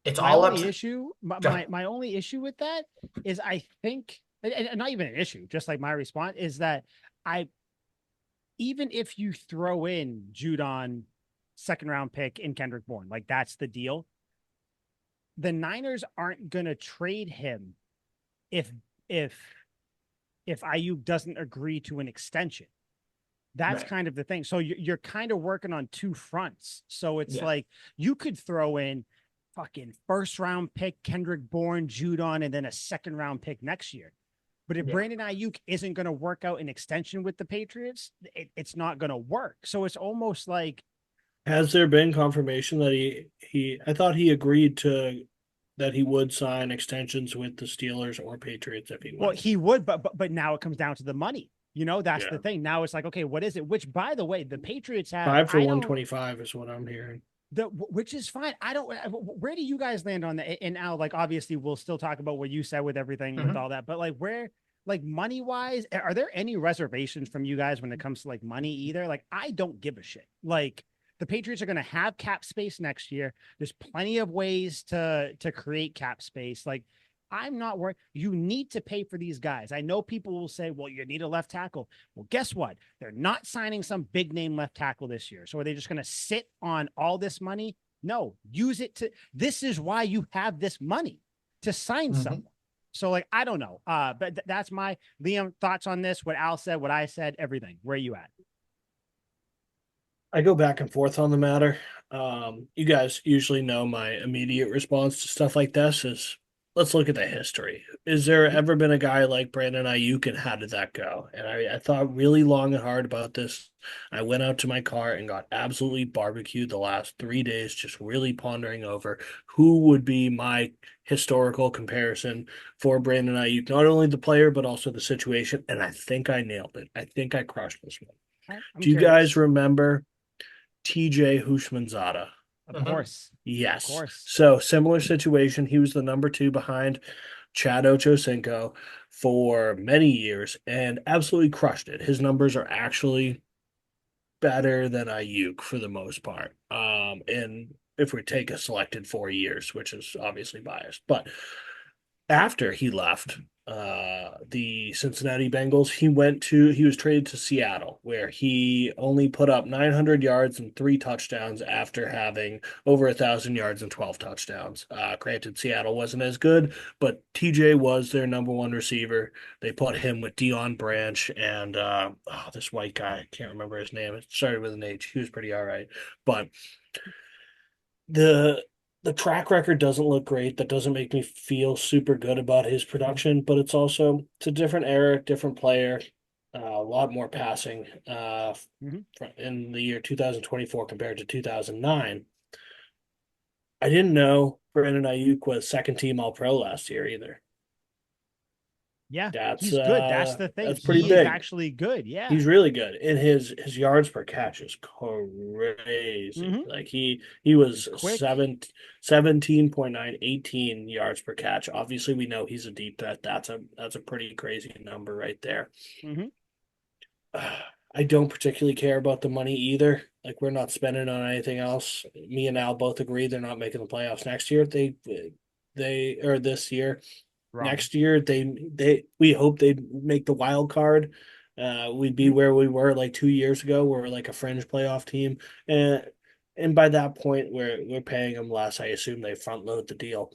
[SPEAKER 2] It's
[SPEAKER 1] My
[SPEAKER 2] all up
[SPEAKER 1] only
[SPEAKER 2] to
[SPEAKER 1] issue, my,
[SPEAKER 2] go
[SPEAKER 1] my,
[SPEAKER 2] ahead.
[SPEAKER 1] my only issue with that is I think, and not even an issue, just like my response is that I, even if you throw in Judon, second round pick in Kendrick Bourne, like that's the deal. The Niners aren't gonna trade him if if if Aiyuk doesn't agree to an extension. That's
[SPEAKER 2] Right.
[SPEAKER 1] kind of the thing. So you're kind of working on two fronts. So it's
[SPEAKER 2] Yeah.
[SPEAKER 1] like you could throw in fucking first round pick Kendrick Bourne, Judon, and then a second round pick next year. But if
[SPEAKER 2] Yeah.
[SPEAKER 1] Brandon Aiyuk isn't going to work out an extension with the Patriots, it's not going to work. So it's almost like,
[SPEAKER 3] Has there been confirmation that I thought he agreed to that he would sign extensions with the Steelers or Patriots if he
[SPEAKER 1] well,
[SPEAKER 3] went.
[SPEAKER 1] he would, but now it comes down to the money. That's
[SPEAKER 3] Yeah.
[SPEAKER 1] the thing. Now it's like, okay, what is it? Which, by the way, the Patriots have.
[SPEAKER 3] Five for
[SPEAKER 1] I don't
[SPEAKER 3] 125 is what I'm hearing.
[SPEAKER 1] which is fine. I don't. Where do you guys land on that? And now, like, obviously, we'll still talk about what you said with everything, with
[SPEAKER 2] Mhm.
[SPEAKER 1] all that. But like, where, like, money wise, are there any reservations from you guys when it comes to like money? Either like, I don't give a shit. Like, the Patriots are going to have cap space next year. There's plenty of ways to create cap space. Like, I'm not worried. You need to pay for these guys. I know people will say, well, you need a left tackle. Well, guess what? They're not signing some big name left tackle this year. So are they just going to sit on all this money? No, use it to. This is why you have this money to sign
[SPEAKER 2] Mhm.
[SPEAKER 1] someone. So, like, I don't know. But that's my Liam thoughts on this. What Al said, what I said, everything. Where are you at?
[SPEAKER 3] I go back and forth on the matter. You guys usually know my immediate response to stuff like this is let's look at the history. Is there
[SPEAKER 1] Mhm.
[SPEAKER 3] ever been a guy like Brandon Aiyuk, and how did that go? And I thought really long and hard about this. I went out to my car and got absolutely barbecued the last 3 days, just really pondering over who would be my historical comparison for Brandon Aiyuk, not only the player, but also the situation. And I think I nailed it. I think I crushed this one.
[SPEAKER 1] I'm
[SPEAKER 3] Do you guys
[SPEAKER 1] curious.
[SPEAKER 3] remember TJ Hushmanzada?
[SPEAKER 1] Of
[SPEAKER 2] Mhm.
[SPEAKER 1] course. Of
[SPEAKER 3] Yes.
[SPEAKER 1] course.
[SPEAKER 3] So similar situation. He was the number two behind Chad Ochocinco for many years and absolutely crushed it. His numbers are actually better than Ayuk for the most part. And if we take a selected 4 years, which is obviously biased, but after he left the Cincinnati Bengals, he was traded to Seattle, where he only put up 900 yards and 3 touchdowns after having over 1,000 yards and 12 touchdowns. Granted, Seattle wasn't as good, but TJ was their number one receiver. They put him with Dion Branch and this white guy, I can't remember his name. It started with an H. He was pretty all right, but the the track record doesn't look great. That doesn't make me feel super good about his production, but it's a different era, different player, a lot more passing
[SPEAKER 1] Mhm.
[SPEAKER 3] in the year 2024 compared to 2009. I didn't know Brandon Ayuk was second team All Pro last year either.
[SPEAKER 1] Yeah,
[SPEAKER 3] That's
[SPEAKER 1] he's good. That's the thing.
[SPEAKER 3] that's pretty
[SPEAKER 1] He is
[SPEAKER 3] big.
[SPEAKER 1] actually good. Yeah.
[SPEAKER 3] He's really good, and his yards per catch is crazy.
[SPEAKER 1] Hmm.
[SPEAKER 3] Like he was
[SPEAKER 1] He's quick.
[SPEAKER 3] 17.9, 18 yards per catch. Obviously, we know he's a deep threat. That's a pretty crazy number right there.
[SPEAKER 1] Hmm.
[SPEAKER 3] I don't particularly care about the money either. Like we're not spending on anything else. Me and Al both agree they're not making the playoffs next year. They or this year.
[SPEAKER 1] Wrong.
[SPEAKER 3] Next year they we hope they make the wild card. We'd be
[SPEAKER 1] Mhm.
[SPEAKER 3] where we were like 2 years ago. We're like a fringe playoff team, and by that point we're paying them less. I assume they front load the deal.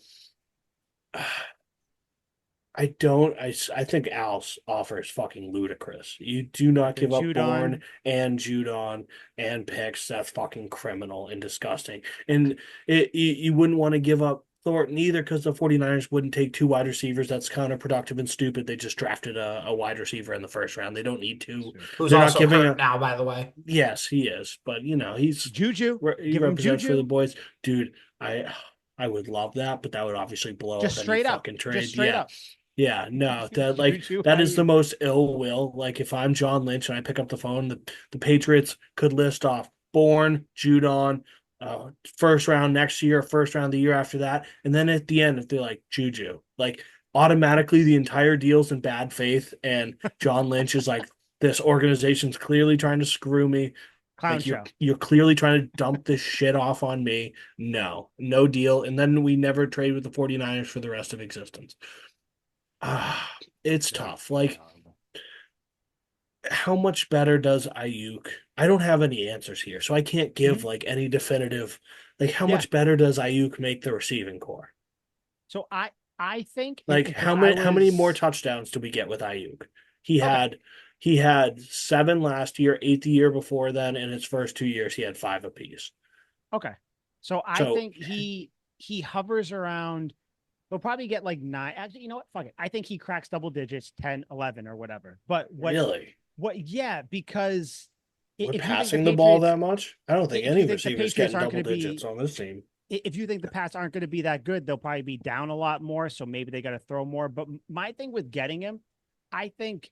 [SPEAKER 3] I don't. I think Al's offer is fucking ludicrous. You do
[SPEAKER 1] With
[SPEAKER 3] not
[SPEAKER 1] the
[SPEAKER 3] give up Bourne
[SPEAKER 1] Judon.
[SPEAKER 3] and Judon and picks. That's fucking criminal and disgusting. And you wouldn't want to give up Thornton either because the 49ers wouldn't take two wide receivers. That's counterproductive and stupid. They just drafted a wide receiver in the first round. They don't need to.
[SPEAKER 2] Who's
[SPEAKER 3] They're not
[SPEAKER 2] also
[SPEAKER 3] giving
[SPEAKER 2] hurt
[SPEAKER 3] a.
[SPEAKER 2] now, by the way.
[SPEAKER 3] Yes, he is, but
[SPEAKER 1] Juju.
[SPEAKER 3] he
[SPEAKER 1] Give him
[SPEAKER 3] represents for the
[SPEAKER 1] Juju.
[SPEAKER 3] boys, dude. I would love that, but that would obviously blow
[SPEAKER 1] Just
[SPEAKER 3] up any
[SPEAKER 1] straight up.
[SPEAKER 3] fucking
[SPEAKER 1] Just
[SPEAKER 3] trade.
[SPEAKER 1] straight
[SPEAKER 3] Yeah.
[SPEAKER 1] up.
[SPEAKER 3] Yeah, no, that like
[SPEAKER 1] Juju
[SPEAKER 3] that is the
[SPEAKER 1] Aiyuk.
[SPEAKER 3] most ill will. Like if I'm John Lynch and I pick up the phone, the Patriots could list off Bourne, Judon, first round next year, first round the year after that, and then at the end, if they're like Juju, like automatically the entire deal's in bad faith, and John Lynch is like, this organization's clearly trying to screw me.
[SPEAKER 1] Clown
[SPEAKER 3] Like you're
[SPEAKER 1] show.
[SPEAKER 3] you're clearly trying to dump this shit off on me. No, no deal. And then we never trade with the 49ers for the rest of existence. It's
[SPEAKER 1] Very,
[SPEAKER 3] tough.
[SPEAKER 1] very
[SPEAKER 3] Like,
[SPEAKER 1] horrible.
[SPEAKER 3] how much better does Aiyuk? I don't have any answers here, so I can't give
[SPEAKER 1] Mhm.
[SPEAKER 3] like any definitive. Like, how
[SPEAKER 1] Yeah.
[SPEAKER 3] much better does Aiyuk make the receiving core?
[SPEAKER 1] So I think
[SPEAKER 3] Like,
[SPEAKER 1] because
[SPEAKER 3] how many more touchdowns do we get with Aiyuk? He
[SPEAKER 1] okay,
[SPEAKER 3] had he had 7 last year, 8 the year before then. In his first 2 years, he had 5 apiece.
[SPEAKER 1] okay. So I
[SPEAKER 3] So
[SPEAKER 1] think he hovers around. He'll probably get like nine. Actually, you know what? Fuck it. I think he cracks double digits, 10, 11, or whatever. But
[SPEAKER 3] really,
[SPEAKER 1] yeah, because
[SPEAKER 3] we're
[SPEAKER 1] if you think the
[SPEAKER 3] passing the ball
[SPEAKER 1] Patriots,
[SPEAKER 3] that much? I don't think
[SPEAKER 1] if
[SPEAKER 3] any
[SPEAKER 1] you think the
[SPEAKER 3] receiver's
[SPEAKER 1] Patriots
[SPEAKER 3] getting
[SPEAKER 1] aren't
[SPEAKER 3] double
[SPEAKER 1] going to
[SPEAKER 3] digits
[SPEAKER 1] be,
[SPEAKER 3] on this team.
[SPEAKER 1] if you think the Pats aren't going to be that good, they'll probably be down a lot more. So maybe they got to throw more. But my thing with getting him, I think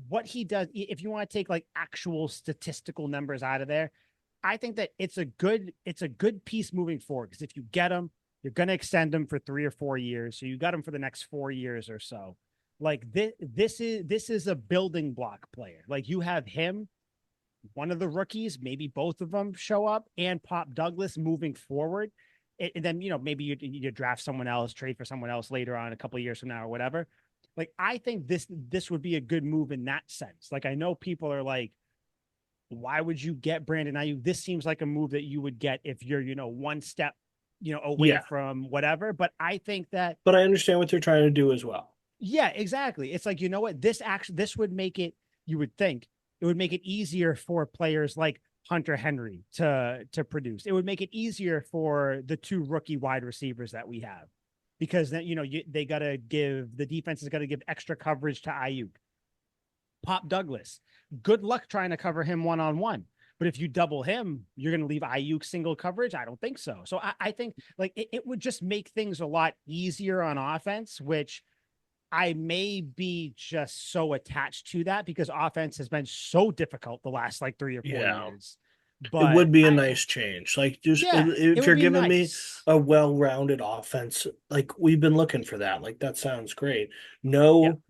[SPEAKER 1] what he does, if you want to take like actual statistical numbers out of there, I think that it's a good piece moving forward. Because if you get him, you're going to extend him for 3 or 4 years. So you got him for the next 4 years or so. Like this is a building block player. Like you have him, one of the rookies, maybe both of them show up, and Pop Douglas moving forward. And then maybe you draft someone else, trade for someone else later on, a couple of years from now or whatever. Like I think this would be a good move in that sense. Like I know people are like, why would you get Brandon Aiyuk? This seems like a move that you would get if you're one step away
[SPEAKER 3] Yeah,
[SPEAKER 1] from whatever. But I think that
[SPEAKER 3] but I understand what they're trying to do as well.
[SPEAKER 1] yeah, exactly. It's like, what? This would make it, you would think it would make it easier for players like Hunter Henry to produce. It would make it easier for the two rookie wide receivers that we have. Because then, they got to give the defense is got to give extra coverage to Aiyuk. Pop Douglas. Good luck trying to cover him one on one. But if you double him, you're going to leave Aiyuk single coverage. I don't think so. So I think like it would just make things a lot easier on offense, which I may be just so attached to that because offense has been so difficult the last like 3 or 4
[SPEAKER 3] Yeah.
[SPEAKER 1] years.
[SPEAKER 3] It
[SPEAKER 1] But
[SPEAKER 3] would be a nice change. Like, just
[SPEAKER 1] yeah, it
[SPEAKER 3] if
[SPEAKER 1] would
[SPEAKER 3] you're
[SPEAKER 1] be
[SPEAKER 3] giving me
[SPEAKER 1] nice.
[SPEAKER 3] a well-rounded offense, like we've been looking for that. Like, that sounds great.
[SPEAKER 1] Yeah,
[SPEAKER 3] No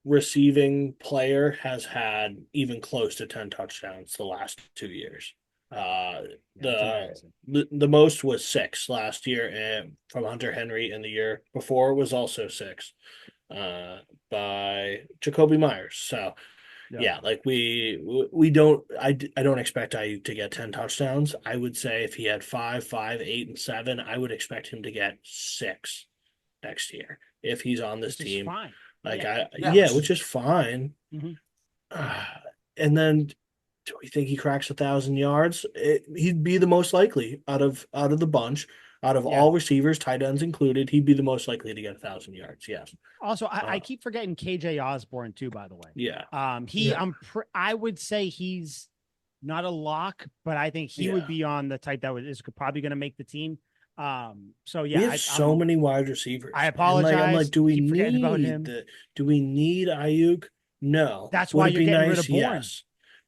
[SPEAKER 3] receiving player has had even close to 10 touchdowns the last 2 years. Uh,
[SPEAKER 1] yeah, it's
[SPEAKER 3] the
[SPEAKER 1] embarrassing.
[SPEAKER 3] the most was 6 last year, and from Hunter Henry, and the year before was also 6 uh, by Jacoby Myers. So
[SPEAKER 1] Yeah,
[SPEAKER 3] yeah, like we don't. I don't expect Aiyuk to get 10 touchdowns. I would say if he had 5, 5, 8, and 7, I would expect him to get 6 next year if he's on this
[SPEAKER 1] which is
[SPEAKER 3] team.
[SPEAKER 1] fine.
[SPEAKER 3] Like
[SPEAKER 1] Yeah.
[SPEAKER 2] Yeah,
[SPEAKER 3] yeah,
[SPEAKER 2] which
[SPEAKER 3] which
[SPEAKER 2] is
[SPEAKER 3] is fine.
[SPEAKER 1] Mm-hmm.
[SPEAKER 3] Uh, and then do we think he cracks 1,000 yards? He'd be the most likely out of the bunch, out of
[SPEAKER 1] Yeah.
[SPEAKER 3] all receivers, tight ends included. He'd be the most likely to get 1,000 yards. Yes.
[SPEAKER 1] Also, I
[SPEAKER 3] Uh,
[SPEAKER 1] keep forgetting KJ Osborne too, by the way.
[SPEAKER 3] yeah.
[SPEAKER 2] yeah,
[SPEAKER 1] I would say he's not a lock, but I think he would
[SPEAKER 3] Yeah.
[SPEAKER 1] be on the type that is probably going to make the team. So
[SPEAKER 3] We
[SPEAKER 1] yeah,
[SPEAKER 3] have so many wide receivers,
[SPEAKER 1] I
[SPEAKER 3] and like I'm like,
[SPEAKER 1] apologize. Keep forgetting about him.
[SPEAKER 3] do we need Ayuk? No.
[SPEAKER 1] That's
[SPEAKER 3] Would
[SPEAKER 1] why
[SPEAKER 3] it
[SPEAKER 1] you're
[SPEAKER 3] be
[SPEAKER 1] getting rid of
[SPEAKER 3] nice?
[SPEAKER 1] Bourne.
[SPEAKER 3] Yes.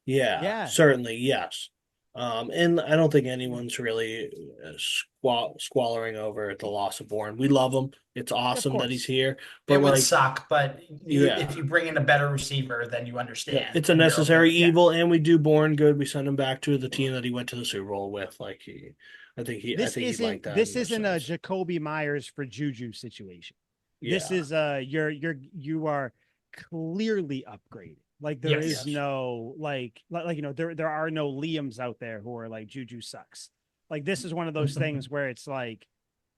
[SPEAKER 3] Yeah,
[SPEAKER 1] Yeah,
[SPEAKER 3] certainly, yes. And I don't think anyone's really squallering over the loss of Bourne. We love him. It's
[SPEAKER 1] of
[SPEAKER 3] awesome that he's
[SPEAKER 1] course.
[SPEAKER 3] here,
[SPEAKER 2] it
[SPEAKER 3] but
[SPEAKER 2] would
[SPEAKER 3] like,
[SPEAKER 2] suck, but if
[SPEAKER 3] yeah,
[SPEAKER 2] you bring in a better receiver, then you
[SPEAKER 3] yeah,
[SPEAKER 2] understand
[SPEAKER 3] it's a
[SPEAKER 2] and you're okay
[SPEAKER 3] necessary
[SPEAKER 2] with
[SPEAKER 1] Yeah,
[SPEAKER 3] evil, and we do Bourne good. We send him back to the team that he went to the Super Bowl with. Like I think he'd like that in
[SPEAKER 1] this
[SPEAKER 3] this
[SPEAKER 1] isn't a
[SPEAKER 3] sense.
[SPEAKER 1] Jacoby Myers for Juju situation. This
[SPEAKER 3] Yeah.
[SPEAKER 1] is you are clearly upgraded. Like there is
[SPEAKER 2] yes.
[SPEAKER 3] Yes.
[SPEAKER 1] no there are no Liams out there who are like Juju sucks. Like this is one of those things where it's like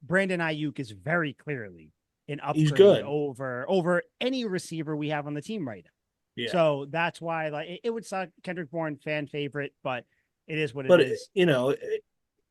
[SPEAKER 1] Brandon Aiyuk is very clearly an
[SPEAKER 3] He's
[SPEAKER 1] upgrade
[SPEAKER 3] good.
[SPEAKER 1] over any receiver we have on the team right now.
[SPEAKER 3] Yeah.
[SPEAKER 1] So that's why like it would suck. Kendrick Bourne fan favorite, but it is what it
[SPEAKER 3] But
[SPEAKER 1] is.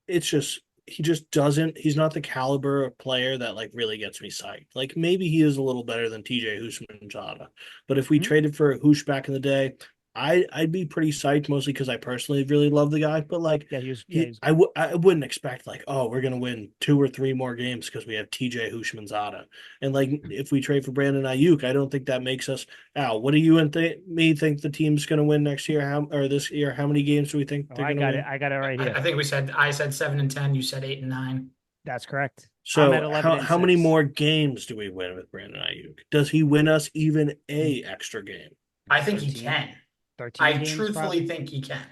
[SPEAKER 3] it's just he just doesn't. He's not the caliber of player that like really gets me psyched. Like maybe he is a little better than TJ Houshmandzada, but if we
[SPEAKER 1] Mhm.
[SPEAKER 3] traded for a Hoosh back in the day, I'd be pretty psyched mostly because I personally really love the guy, but like
[SPEAKER 1] He was
[SPEAKER 3] I
[SPEAKER 1] good.
[SPEAKER 3] would I wouldn't expect like, oh, we're gonna win 2 or 3 more games because we have TJ Hushmanzada. And like if we trade for Brandon Ayuk, I don't think that makes us. Al, what do you and me think the team's gonna win next year? How or this year? How many games do we think
[SPEAKER 1] Oh,
[SPEAKER 3] they're
[SPEAKER 1] I
[SPEAKER 3] gonna
[SPEAKER 1] got it.
[SPEAKER 3] win?
[SPEAKER 1] I got it right here.
[SPEAKER 2] I think I said 7 and 10. You said 8 and 9.
[SPEAKER 1] That's correct. I'm at
[SPEAKER 3] So
[SPEAKER 1] 11 and
[SPEAKER 3] how many
[SPEAKER 1] 6.
[SPEAKER 3] more games do we win with Brandon Ayuk? Does he win us even a extra game?
[SPEAKER 2] I think he
[SPEAKER 1] 13,
[SPEAKER 2] can.
[SPEAKER 1] 13
[SPEAKER 2] I
[SPEAKER 1] games
[SPEAKER 2] truthfully
[SPEAKER 1] probably.
[SPEAKER 2] think he can.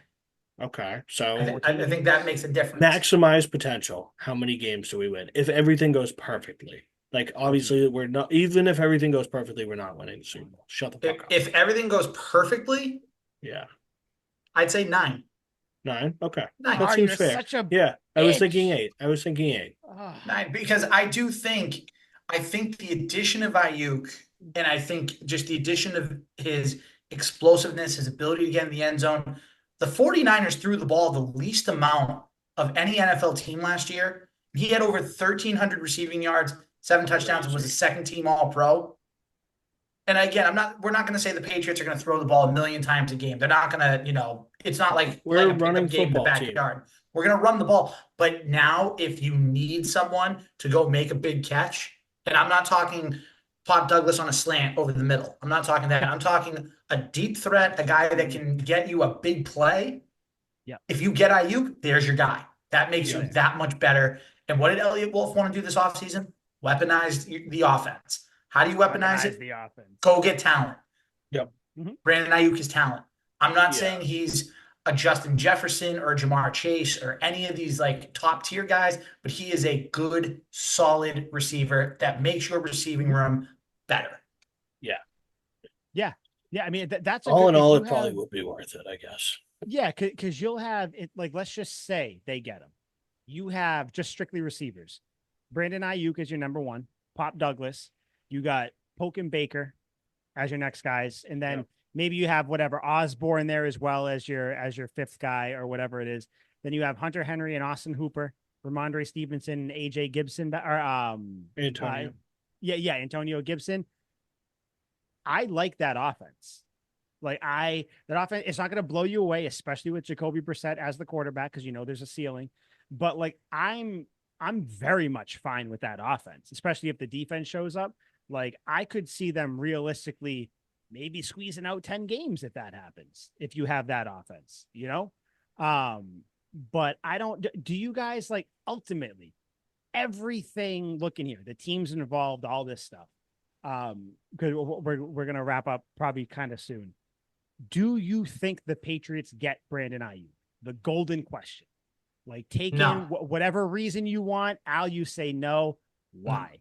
[SPEAKER 3] Okay,
[SPEAKER 2] I,
[SPEAKER 3] so
[SPEAKER 2] th-
[SPEAKER 1] 14
[SPEAKER 2] I think that
[SPEAKER 1] games.
[SPEAKER 2] makes a difference.
[SPEAKER 3] maximize potential. How many games do we win if everything goes perfectly? Like
[SPEAKER 1] Mhm.
[SPEAKER 3] obviously we're not. Even if everything goes perfectly, we're not winning the Super Bowl. Shut the
[SPEAKER 2] If,
[SPEAKER 3] fuck up.
[SPEAKER 2] if everything goes perfectly,
[SPEAKER 3] Yeah,
[SPEAKER 2] I'd say 9.
[SPEAKER 3] 9. Okay,
[SPEAKER 2] 9.
[SPEAKER 3] that
[SPEAKER 1] Oh,
[SPEAKER 3] seems
[SPEAKER 1] you're
[SPEAKER 3] fair.
[SPEAKER 1] such a
[SPEAKER 3] Yeah, I was thinking
[SPEAKER 1] bitch.
[SPEAKER 3] 8. I was thinking 8.
[SPEAKER 1] Oh,
[SPEAKER 2] 9, because I think the addition of Ayuk, and I think just the addition of his explosiveness, his ability to get in the end zone, the 49ers threw the ball the least amount of any NFL team last year. He had over 1,300 receiving yards, 7 touchdowns, and was a
[SPEAKER 3] Crazy.
[SPEAKER 2] second team All Pro. And again, we're not going to say the Patriots are going to throw the ball a million times a game. They're not going to, it's not like
[SPEAKER 3] We're
[SPEAKER 2] playing
[SPEAKER 3] a
[SPEAKER 2] a
[SPEAKER 3] running
[SPEAKER 2] pickup game in the
[SPEAKER 3] football team.
[SPEAKER 2] backyard. We're going to run the ball. But now, if you need someone to go make a big catch, and I'm not talking Pop Douglas on a slant over the middle, I'm not talking that. I'm talking a deep threat, a guy that can get you a big play.
[SPEAKER 1] yeah,
[SPEAKER 2] If you get Aiyuk, there's your guy. That makes
[SPEAKER 1] he's
[SPEAKER 2] you
[SPEAKER 3] Yep.
[SPEAKER 1] there.
[SPEAKER 2] that much better. And what did Elliott Wolf want to do this offseason? Weaponize the offense. How do you weaponize
[SPEAKER 1] Weaponize
[SPEAKER 2] it?
[SPEAKER 1] the offense.
[SPEAKER 2] Go get talent.
[SPEAKER 3] Yep.
[SPEAKER 1] Mhm.
[SPEAKER 2] Brandon Aiyuk is talent. I'm not saying
[SPEAKER 3] Yeah.
[SPEAKER 2] he's a Justin Jefferson or a Jamar Chase or any of these like top tier guys, but he is a good, solid receiver that makes your receiving room better.
[SPEAKER 3] Yeah.
[SPEAKER 1] Yeah. Yeah. I mean, that's a
[SPEAKER 3] All
[SPEAKER 1] good,
[SPEAKER 3] in
[SPEAKER 1] if
[SPEAKER 3] all,
[SPEAKER 1] you
[SPEAKER 3] it probably
[SPEAKER 1] have,
[SPEAKER 3] will be worth it, I guess.
[SPEAKER 1] yeah, because you'll have it, like, let's just say they get him. You have just strictly receivers. Brandon Ayuk is your number one, Pop Douglas. You got Polk and Baker as your next guys. And then
[SPEAKER 3] Yep.
[SPEAKER 1] maybe you have whatever Osborne there as well as your fifth guy or whatever it is. Then you have Hunter Henry and Austin Hooper, Ramondre Stevenson, and AJ Gibson, or
[SPEAKER 3] Antonio.
[SPEAKER 1] yeah, Antonio Gibson. I like that offense. That offense, it's not going to blow you away, especially with Jacoby Brissett as the quarterback, because there's a ceiling. But like I'm very much fine with that offense, especially if the defense shows up. Like I could see them realistically maybe squeezing out 10 games if that happens, if you have that offense. But I don't, do you guys like ultimately everything looking here, the teams involved, all this stuff? Because we're gonna wrap up probably kind of soon. Do you think the Patriots get Brandon Aiyuk? The golden question. Like, take in
[SPEAKER 2] No,
[SPEAKER 1] whatever reason you want. Al, you say no.
[SPEAKER 2] no,
[SPEAKER 1] Why?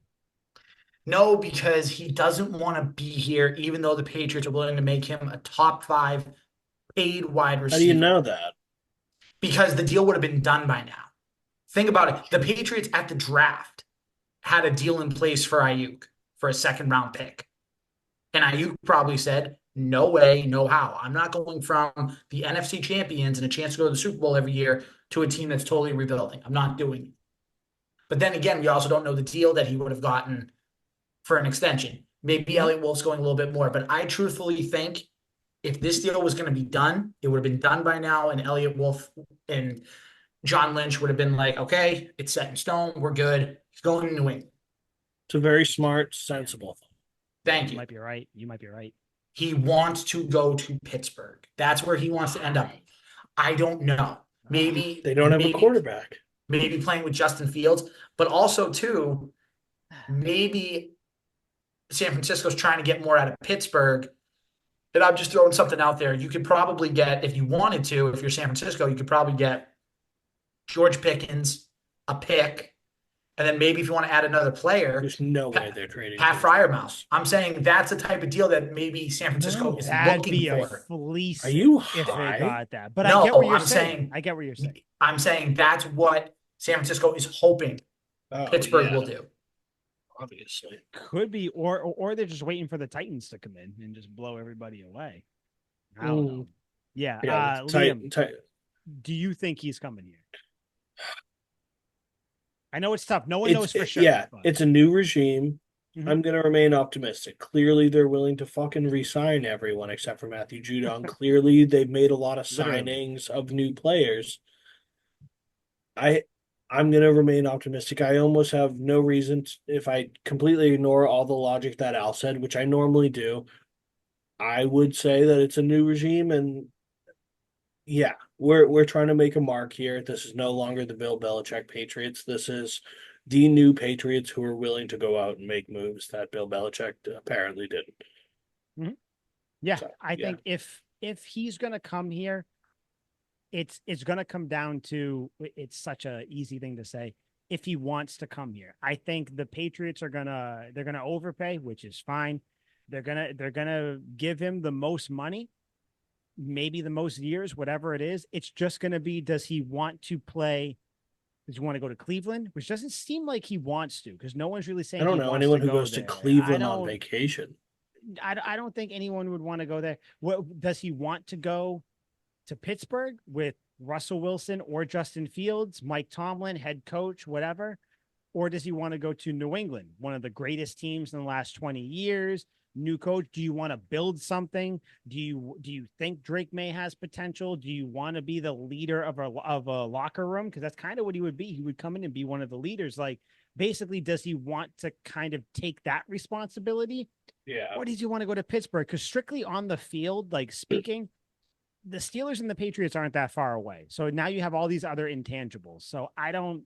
[SPEAKER 2] no, because he doesn't want to be here, even though the Patriots are willing to make him a top 5 paid wide
[SPEAKER 3] How do you
[SPEAKER 2] receiver
[SPEAKER 3] know that?
[SPEAKER 2] because the deal would have been done by now. Think about it. The Patriots at the draft had a deal in place for Aiyuk for a second round pick. And Aiyuk probably said, no way, no how. I'm not going from the NFC champions and a chance to go to the Super Bowl every year to a team that's totally rebuilding. I'm not doing it. But then again, we also don't know the deal that he would have gotten for an extension. Maybe
[SPEAKER 1] Mm-hmm.
[SPEAKER 2] Elliott Wolf's going a little bit more, but I truthfully think if this deal was going to be done, it would have been done by now, and Elliott Wolf and John Lynch would have been like, okay, it's set in stone. We're good. He's going to New England.
[SPEAKER 3] It's a very smart,
[SPEAKER 1] Yeah,
[SPEAKER 3] sensible thing.
[SPEAKER 1] yeah,
[SPEAKER 2] Thank
[SPEAKER 1] you
[SPEAKER 2] you.
[SPEAKER 1] might be right. You might be right.
[SPEAKER 2] He wants to go to Pittsburgh. That's where he wants to end up.
[SPEAKER 1] Why?
[SPEAKER 2] I don't know. Maybe,
[SPEAKER 3] They don't have a
[SPEAKER 2] maybe,
[SPEAKER 3] quarterback.
[SPEAKER 2] maybe playing with Justin Fields, but also too, maybe San Francisco's trying to get more out of Pittsburgh. And I'm just throwing something out there. You could probably get, if you wanted to, if you're San Francisco, you could probably get George Pickens, a pick, and then maybe if you want to add another player,
[SPEAKER 3] There's no way
[SPEAKER 2] Pat,
[SPEAKER 3] they're trading
[SPEAKER 2] Pat
[SPEAKER 3] George
[SPEAKER 2] Fryermuth.
[SPEAKER 3] Pickens.
[SPEAKER 2] I'm saying that's the type of deal that maybe San Francisco is
[SPEAKER 1] That'd
[SPEAKER 2] looking
[SPEAKER 1] be a
[SPEAKER 2] for.
[SPEAKER 3] Are you
[SPEAKER 1] fleecing if they
[SPEAKER 3] high?
[SPEAKER 1] got that. But I get what
[SPEAKER 2] No,
[SPEAKER 1] you're saying. I get what you're saying.
[SPEAKER 2] I'm saying that's what San Francisco is hoping
[SPEAKER 3] Oh
[SPEAKER 2] Pittsburgh will
[SPEAKER 3] yeah,
[SPEAKER 2] do.
[SPEAKER 3] obviously.
[SPEAKER 1] Could be, or they're just waiting for the Titans to come in and just blow everybody away. I don't know.
[SPEAKER 3] Mm.
[SPEAKER 1] Yeah.
[SPEAKER 3] Yeah,
[SPEAKER 1] Liam, do you think he's coming here? I know it's tough. No one knows for sure.
[SPEAKER 3] Yeah,
[SPEAKER 1] But
[SPEAKER 3] it's a new regime.
[SPEAKER 1] Mhm.
[SPEAKER 3] I'm going to remain optimistic. Clearly, they're willing to fucking re-sign everyone except for Matthew Judon. Clearly, they've made a lot of
[SPEAKER 1] Literally.
[SPEAKER 3] signings of new players. I I'm going to remain optimistic. I almost have no reason if I completely ignore all the logic that Al said, which I normally do. I would say that it's a new regime, and yeah, we're trying to make a mark here. This is no longer the Bill Belichick Patriots. This is the new Patriots who are willing to go out and make moves that Bill Belichick apparently didn't.
[SPEAKER 1] Mhm. Yeah,
[SPEAKER 3] So
[SPEAKER 1] I
[SPEAKER 3] yeah,
[SPEAKER 1] think if he's gonna come here, it's gonna come down to it's such a easy thing to say. If he wants to come here, I think the Patriots are gonna overpay, which is fine. They're gonna give him the most money, maybe the most years, whatever it is. It's just gonna be, does he want to play? Does he want to go to Cleveland? Which doesn't seem like he wants to, because no one's really
[SPEAKER 3] I
[SPEAKER 1] saying
[SPEAKER 3] don't
[SPEAKER 1] he
[SPEAKER 3] know
[SPEAKER 1] wants to
[SPEAKER 3] anyone who
[SPEAKER 1] go
[SPEAKER 3] goes to
[SPEAKER 1] there. I
[SPEAKER 3] Cleveland on
[SPEAKER 1] don't.
[SPEAKER 3] vacation.
[SPEAKER 1] I don't think anyone would want to go there. What does he want to go to Pittsburgh with Russell Wilson or Justin Fields, Mike Tomlin, head coach, whatever? Or does he want to go to New England, one of the greatest teams in the last 20 years? New coach. Do you want to build something? Do you think Drake May has potential? Do you want to be the leader of a locker room? Because that's kind of what he would be. He would come in and be one of the leaders. Like, basically, does he want to kind of take that responsibility?
[SPEAKER 3] Yeah.
[SPEAKER 1] Or does he want to go to Pittsburgh? Because strictly on the field, like speaking, the Steelers and the Patriots aren't that far away. So now you have all these other intangibles. So I don't,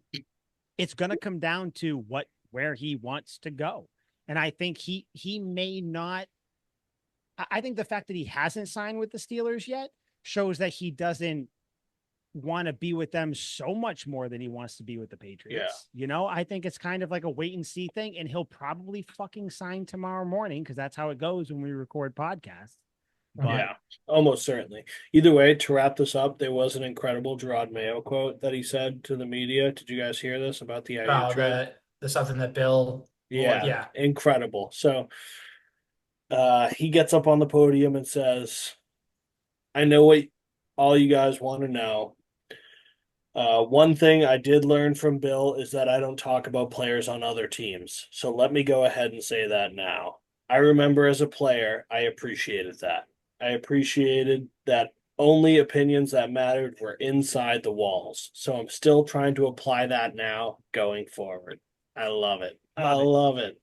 [SPEAKER 1] it's going to come down to where he wants to go. And I think he may not, I think the fact that he hasn't signed with the Steelers yet shows that he doesn't want to be with them so much more than he wants to be with the
[SPEAKER 3] Yeah.
[SPEAKER 1] Patriots. I think it's kind of like a wait and see thing, and he'll probably fucking sign tomorrow morning because that's how it goes when we record podcasts. But
[SPEAKER 3] Yeah, almost certainly. Either way, to wrap this up, there was an incredible Gerard Mayo quote that he said to the media. Did you guys hear this about the Aiyuk
[SPEAKER 2] Oh,
[SPEAKER 3] trade?
[SPEAKER 2] the something that Bill, well,
[SPEAKER 3] Yeah,
[SPEAKER 2] yeah.
[SPEAKER 3] incredible. So he gets up on the podium and says, I know what all you guys want to know. One thing I did learn from Bill is that I don't talk about players on other teams. So let me go ahead and say that now. I remember as a player, I appreciated that. I appreciated that only opinions that mattered were inside the walls. So I'm still trying to apply that now going forward. I love it. I
[SPEAKER 1] love it.
[SPEAKER 3] love it.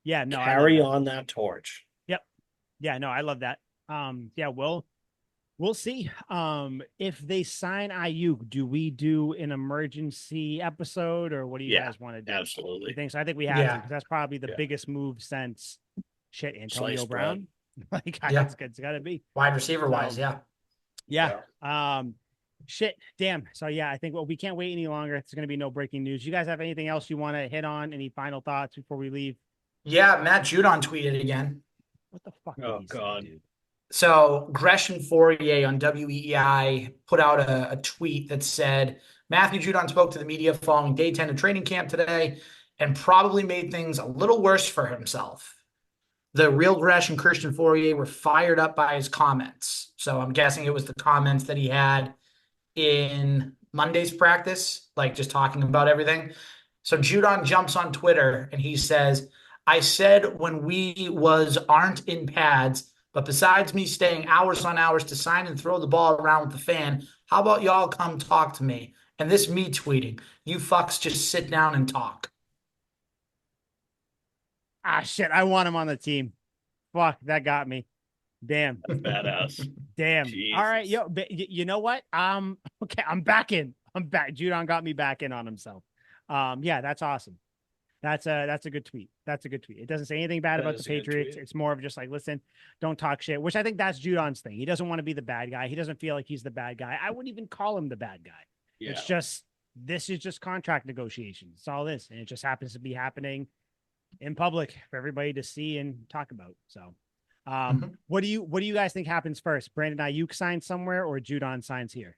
[SPEAKER 1] Yeah, no, I love
[SPEAKER 3] Carry
[SPEAKER 1] that.
[SPEAKER 3] on that torch.
[SPEAKER 1] Yep. Yeah, no, I love that. Yeah, we'll see. If they sign Aiyuk, do we do an emergency episode, or what do you
[SPEAKER 3] Yeah,
[SPEAKER 1] guys want to do? You
[SPEAKER 3] absolutely.
[SPEAKER 1] think so? I think we have to,
[SPEAKER 2] Yeah.
[SPEAKER 1] because that's probably the
[SPEAKER 3] Yeah.
[SPEAKER 1] biggest move since Antonio
[SPEAKER 3] Sliced bread.
[SPEAKER 1] Brown. Like,
[SPEAKER 2] Yeah.
[SPEAKER 1] it's got to be.
[SPEAKER 2] Wide receiver wise.
[SPEAKER 1] So
[SPEAKER 2] Yeah.
[SPEAKER 1] yeah.
[SPEAKER 3] Yeah.
[SPEAKER 1] Damn. So yeah, I think we can't wait any longer. It's going to be no breaking news. You guys have anything else you want to hit on? Any final thoughts before we leave?
[SPEAKER 2] Yeah. Matt Judon tweeted again.
[SPEAKER 1] What the fuck did
[SPEAKER 3] Oh
[SPEAKER 1] he say,
[SPEAKER 3] God.
[SPEAKER 1] dude?
[SPEAKER 2] So Gresham Fourier on WEEI put out a tweet that said Matthew Judon spoke to the media following day 10 of training camp today and probably made things a little worse for himself. The real Gresh and Christian Fourier were fired up by his comments. So I'm guessing it was the comments that he had in Monday's practice, like just talking about everything. So Judon jumps on Twitter and he says, I said when we was aren't in pads, but besides me staying hours on hours to sign and throw the ball around with the fan, how about y'all come talk to me? And this me tweeting, you fucks just sit down and talk.
[SPEAKER 1] Ah, shit. I want him on the team. Fuck, that got me. Damn.
[SPEAKER 3] Badass.
[SPEAKER 1] Damn. All right,
[SPEAKER 3] Jesus.
[SPEAKER 1] yo, you know what? Okay, I'm back in. I'm back. Judon got me back in on himself. Yeah, that's awesome. That's a good tweet. That's a good tweet. It doesn't say anything bad
[SPEAKER 3] That
[SPEAKER 1] about the
[SPEAKER 3] is a good
[SPEAKER 1] Patriots.
[SPEAKER 3] tweet.
[SPEAKER 1] It's more of just like, listen, don't talk shit, which I think that's Judon's thing. He doesn't want to be the bad guy. He doesn't feel like he's the bad guy. I wouldn't even call him the bad guy.
[SPEAKER 3] Yeah.
[SPEAKER 1] It's just, this is just contract negotiations. It's all this. And it just happens to be happening in public for everybody to see and talk about. So what do you guys think happens first? Brandon Aiyuk signs somewhere or Judon signs here?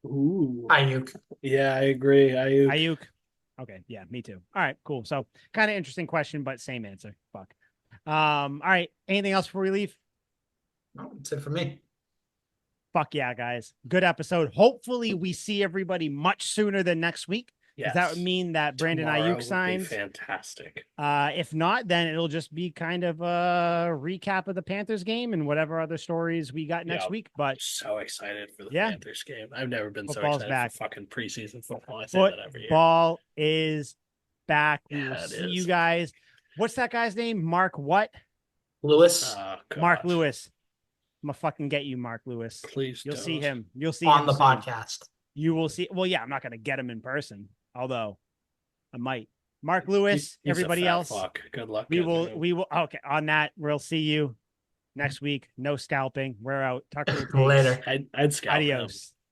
[SPEAKER 3] Ooh.
[SPEAKER 2] Aiyuk.
[SPEAKER 3] Yeah, I agree.
[SPEAKER 1] Aiyuk. Okay, yeah, me too. All right, cool. So kind of interesting question, but same answer. Fuck. All right. Anything else before we leave?
[SPEAKER 2] No, that's it for me.
[SPEAKER 1] Fuck yeah, guys. Good episode. Hopefully we see everybody much sooner than next week Does that mean that Brandon
[SPEAKER 3] Tomorrow
[SPEAKER 1] Aiyuk
[SPEAKER 3] would be
[SPEAKER 1] signs?
[SPEAKER 3] fantastic.
[SPEAKER 1] If not, then it'll just be kind of a recap of the Panthers game and whatever other stories we got next week. But
[SPEAKER 3] so excited for the
[SPEAKER 1] Yeah.
[SPEAKER 3] Panthers game. I've never been so
[SPEAKER 1] Football's
[SPEAKER 3] excited
[SPEAKER 1] back.
[SPEAKER 3] for fucking preseason football. I say that every year.
[SPEAKER 1] Football is back. We will
[SPEAKER 3] Yeah, it
[SPEAKER 1] see
[SPEAKER 3] is.
[SPEAKER 1] you guys. What's that guy's name? Mark what?
[SPEAKER 2] Lewis
[SPEAKER 1] Mark Lewis. I'm gonna fucking get you, Mark Lewis.
[SPEAKER 3] Please
[SPEAKER 1] You'll
[SPEAKER 3] don't.
[SPEAKER 1] see him. You'll see
[SPEAKER 2] on
[SPEAKER 1] him
[SPEAKER 2] the
[SPEAKER 1] soon.
[SPEAKER 2] podcast.
[SPEAKER 1] You will see. Well, yeah, I'm not gonna get him in person, although I might. Mark Lewis,
[SPEAKER 3] He's
[SPEAKER 1] everybody
[SPEAKER 3] a fat
[SPEAKER 1] else.
[SPEAKER 3] Fuck. Good luck.
[SPEAKER 1] We will. Okay, on that, we'll see you next week. No scalping. We're out. Tucker
[SPEAKER 2] Later.
[SPEAKER 3] I'd scalp him.
[SPEAKER 1] Adios.